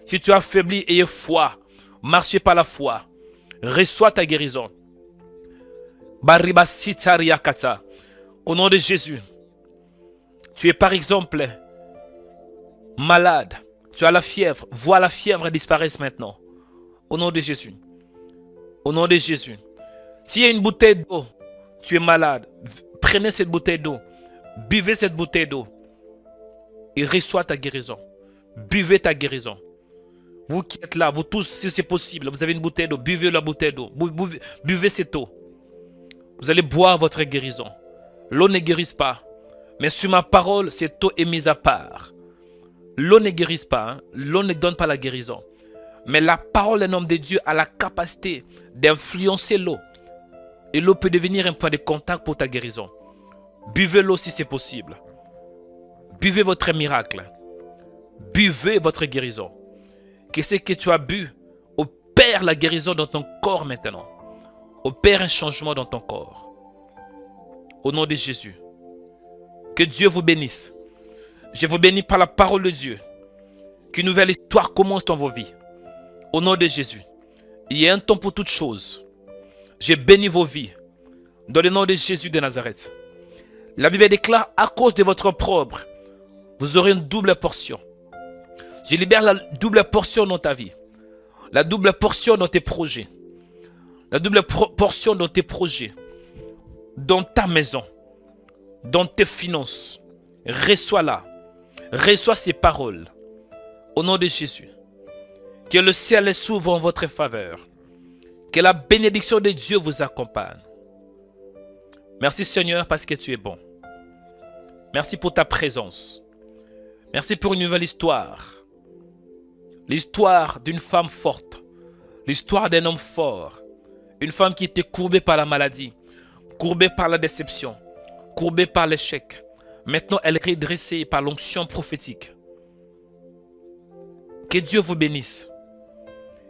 Si tu as faibli, ayez foi. Marchez par la foi. Reçois ta guérison. Au nom de Jésus. Tu es par exemple malade. Tu as la fièvre. Vois la fièvre disparaître maintenant. Au nom de Jésus. Au nom de Jésus. S'il y a une bouteille d'eau, tu es malade. Prenez cette bouteille d'eau. Buvez cette bouteille d'eau. Et reçois ta guérison. Buvez ta guérison. Vous qui êtes là, vous tous, si c'est possible, vous avez une bouteille d'eau, buvez la bouteille d'eau. Buvez cette eau. Vous allez boire votre guérison. L'eau ne guérit pas. Mais sur ma parole, cette eau est mise à part. L'eau ne guérit pas. Hein? L'eau ne donne pas la guérison. Mais la parole d'un homme de Dieu a la capacité d'influencer l'eau. Et l'eau peut devenir un point de contact pour ta guérison. Buvez l'eau si c'est possible. Buvez votre miracle. Buvez votre guérison. Que ce que tu as bu opère la guérison dans ton corps maintenant. Opère un changement dans ton corps. Au nom de Jésus. Que Dieu vous bénisse. Je vous bénis par la parole de Dieu. Qu'une nouvelle histoire commence dans vos vies. Au nom de Jésus. Il y a un temps pour toutes choses. Je bénis vos vies. Dans le nom de Jésus de Nazareth. La Bible déclare, à cause de votre opprobre, vous aurez une double portion. Je libère la double portion dans ta vie. La double portion dans tes projets. La double portion dans tes projets. Dans ta maison. Dans tes finances. Reçois-la. Reçois ces paroles. Au nom de Jésus. Que le ciel s'ouvre en votre faveur. Que la bénédiction de Dieu vous accompagne. Merci Seigneur parce que tu es bon. Merci pour ta présence. Merci pour une nouvelle histoire. L'histoire d'une femme forte. L'histoire d'un homme fort. Une femme qui était courbée par la maladie. Courbée par la déception. Courbée par l'échec. Maintenant, elle est redressée par l'onction prophétique. Que Dieu vous bénisse.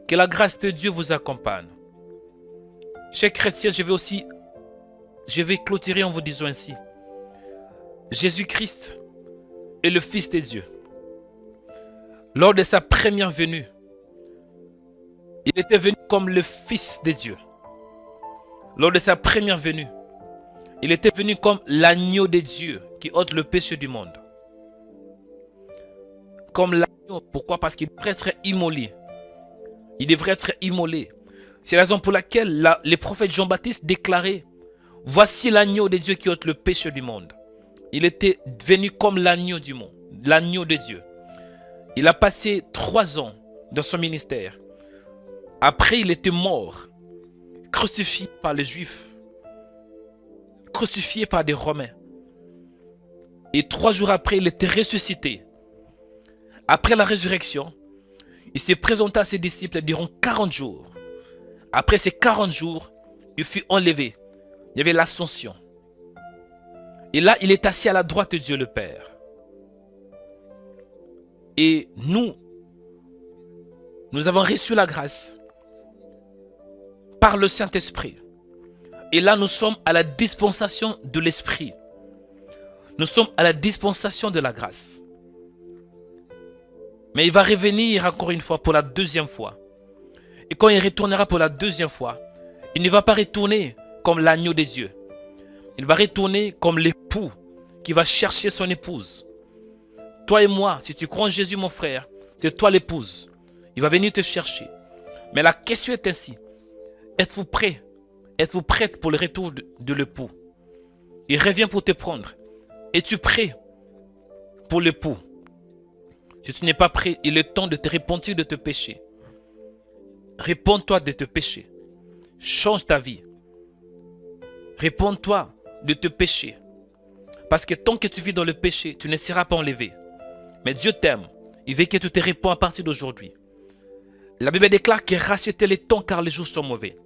Que la grâce de Dieu vous accompagne. Chers chrétiens, je vais clôturer en vous disant ainsi. Jésus-Christ est le Fils de Dieu. Lors de sa première venue, il était venu comme le Fils de Dieu. Lors de sa première venue, il était venu comme l'agneau de Dieu qui ôte le péché du monde. Comme l'agneau. Pourquoi? Parce qu'il devrait être immolé. Il devrait être immolé. C'est la raison pour laquelle les prophètes Jean-Baptiste déclaraient: voici l'agneau de Dieu qui ôte le péché du monde. Il était venu comme l'agneau du monde, l'agneau de Dieu. Il a passé 3 ans dans son ministère. Après, il était mort, crucifié par les Juifs, crucifié par des Romains. Et 3 jours après, il était ressuscité. Après la résurrection, il s'est présenté à ses disciples durant 40 jours. Après ces 40 jours, il fut enlevé. Il y avait l'ascension. Et là, il est assis à la droite de Dieu le Père. Et nous avons reçu la grâce par le Saint-Esprit. Et là, nous sommes à la dispensation de l'Esprit. Nous sommes à la dispensation de la grâce. Mais il va revenir encore une fois pour la 2e fois. Et quand il retournera pour la 2e fois, il ne va pas retourner comme l'agneau de Dieu. Il va retourner comme l'époux qui va chercher son épouse. Toi et moi, si tu crois en Jésus, mon frère, c'est toi l'épouse. Il va venir te chercher. Mais la question est ainsi. Êtes-vous prêt? Êtes-vous prête pour le retour de l'époux? Il revient pour te prendre. Es-tu prêt pour l'époux? Si tu n'es pas prêt, il est temps de te repentir de tes péchés. Réponds-toi de tes péchés. Change ta vie. Réponds-toi de tes péchés. Parce que tant que tu vis dans le péché, tu ne seras pas enlevé. Mais Dieu t'aime. Il veut que tu te réponds à partir d'aujourd'hui. La Bible déclare qu'il rachète les temps car les jours sont mauvais.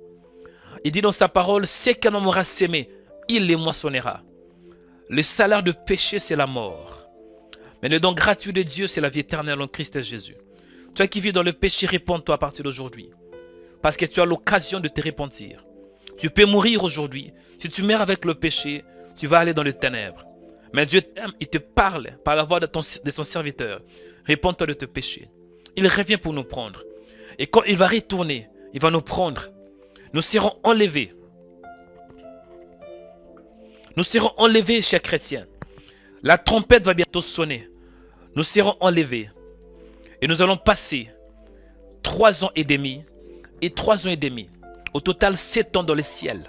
Il dit dans sa parole, ce qu'un homme aura sémé, il les moissonnera. Le salaire de péché, c'est la mort. Mais le don gratuit de Dieu, c'est la vie éternelle en Christ Jésus. Toi qui vis dans le péché, réponds-toi à partir d'aujourd'hui. Parce que tu as l'occasion de te repentir. Tu peux mourir aujourd'hui. Si tu meurs avec le péché, tu vas aller dans les ténèbres. Mais Dieu t'aime, il te parle par la voix de son serviteur. Réponds-toi de tes péchés. Il revient pour nous prendre. Et quand il va retourner, il va nous prendre. Nous serons enlevés. Nous serons enlevés, chers chrétiens. La trompette va bientôt sonner. Nous serons enlevés. Et nous allons passer 3 ans et demi et 3 ans et demi. Au total, 7 ans dans le ciel.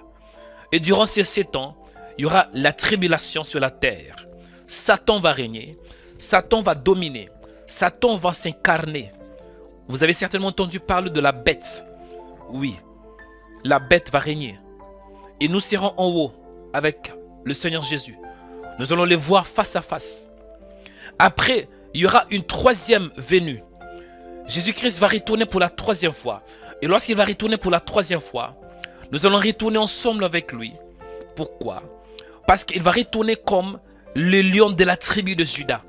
Et durant ces 7 ans, il y aura la tribulation sur la terre. Satan va régner. Satan va dominer. Satan va s'incarner. Vous avez certainement entendu parler de la bête. Oui, la bête va régner. Et nous serons en haut avec le Seigneur Jésus. Nous allons les voir face à face. Après, il y aura une 3e venue. Jésus-Christ va retourner pour la 3e fois. Et lorsqu'il va retourner pour la 3e fois, nous allons retourner ensemble avec lui. Pourquoi? Parce qu'il va retourner comme le lion de la tribu de Juda.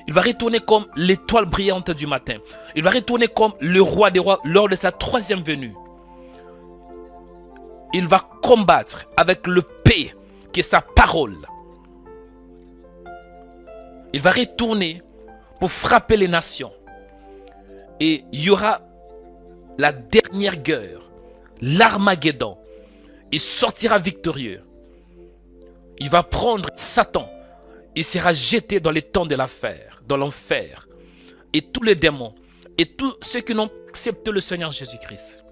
Il va retourner comme l'étoile brillante du matin. Il va retourner comme le roi des rois lors de sa 3e venue. Il va combattre avec le paix qui est sa parole. Il va retourner pour frapper les nations. Et il y aura la dernière guerre, l'Armageddon. Il sortira victorieux. Il va prendre Satan. Il sera jeté dans les temps de l'enfer, dans l'enfer. Et tous les démons, et tous ceux qui n'ont accepté le Seigneur Jésus-Christ.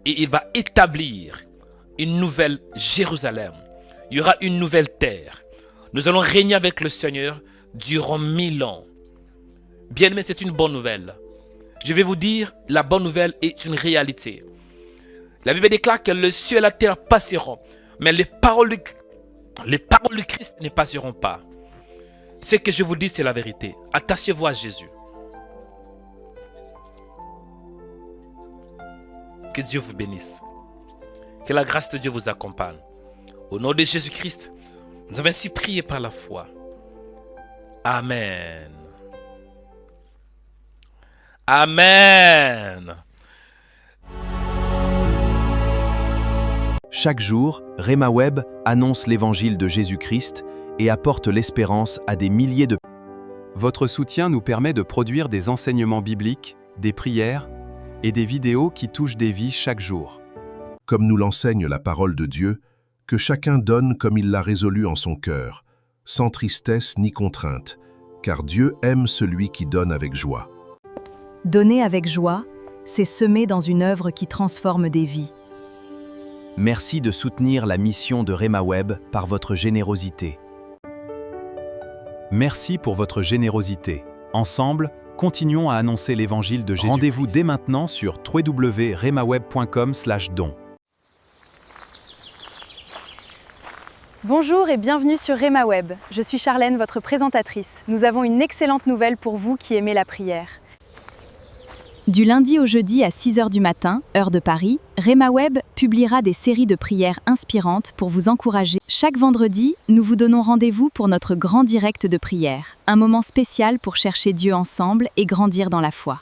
Et il va établir une nouvelle Jérusalem. Il y aura une nouvelle terre. Nous allons régner avec le Seigneur durant 1000 ans. Bien aimé, c'est une bonne nouvelle. Je vais vous dire, la bonne nouvelle est une réalité. La Bible déclare que le ciel et la terre passeront, mais les paroles du Christ ne passeront pas. Ce que je vous dis, c'est la vérité. Attachez-vous à Jésus. Que Dieu vous bénisse. Que la grâce de Dieu vous accompagne. Au nom de Jésus-Christ, nous avons ainsi prié par la foi. Amen. Amen. Chaque jour, Rhema Web annonce l'évangile de Jésus-Christ et apporte l'espérance à des milliers de... Votre soutien nous permet de produire des enseignements bibliques, des prières et des vidéos qui touchent des vies chaque jour. Comme nous l'enseigne la parole de Dieu, que chacun donne comme il l'a résolu en son cœur, sans tristesse ni contrainte, car Dieu aime celui qui donne avec joie. Donner avec joie, c'est semer dans une œuvre qui transforme des vies. Merci de soutenir la mission de Rhema Web par votre générosité. Merci pour votre générosité. Ensemble, continuons à annoncer l'évangile de Jésus. Rendez-vous dès maintenant sur www.rhemaweb.com/don. Bonjour et bienvenue sur Rhema Web. Je suis Charlène, votre présentatrice. Nous avons une excellente nouvelle pour vous qui aimez la prière. Du lundi au jeudi à 6h du matin, heure de Paris, Rhema Web publiera des séries de prières inspirantes pour vous encourager. Chaque vendredi, nous vous donnons rendez-vous pour notre grand direct de prière, un moment spécial pour chercher Dieu ensemble et grandir dans la foi.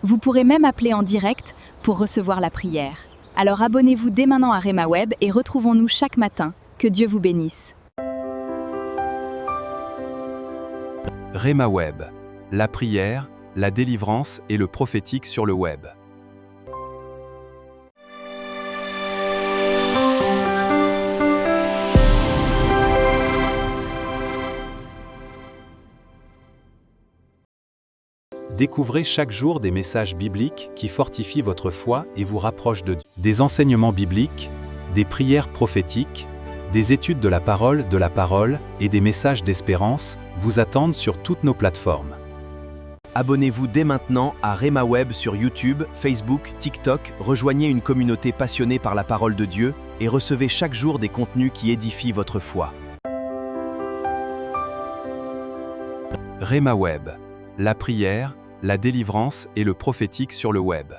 Vous pourrez même appeler en direct pour recevoir la prière. Alors abonnez-vous dès maintenant à Rhema Web et retrouvons-nous chaque matin. Que Dieu vous bénisse. Rhema Web, la prière, la délivrance et le prophétique sur le web. Découvrez chaque jour des messages bibliques qui fortifient votre foi et vous rapprochent de Dieu. Des enseignements bibliques, des prières prophétiques, des études de la parole et des messages d'espérance vous attendent sur toutes nos plateformes. Abonnez-vous dès maintenant à Rhema Web sur YouTube, Facebook, TikTok, rejoignez une communauté passionnée par la parole de Dieu et recevez chaque jour des contenus qui édifient votre foi. Rhema Web, la prière, la délivrance et le prophétique sur le web.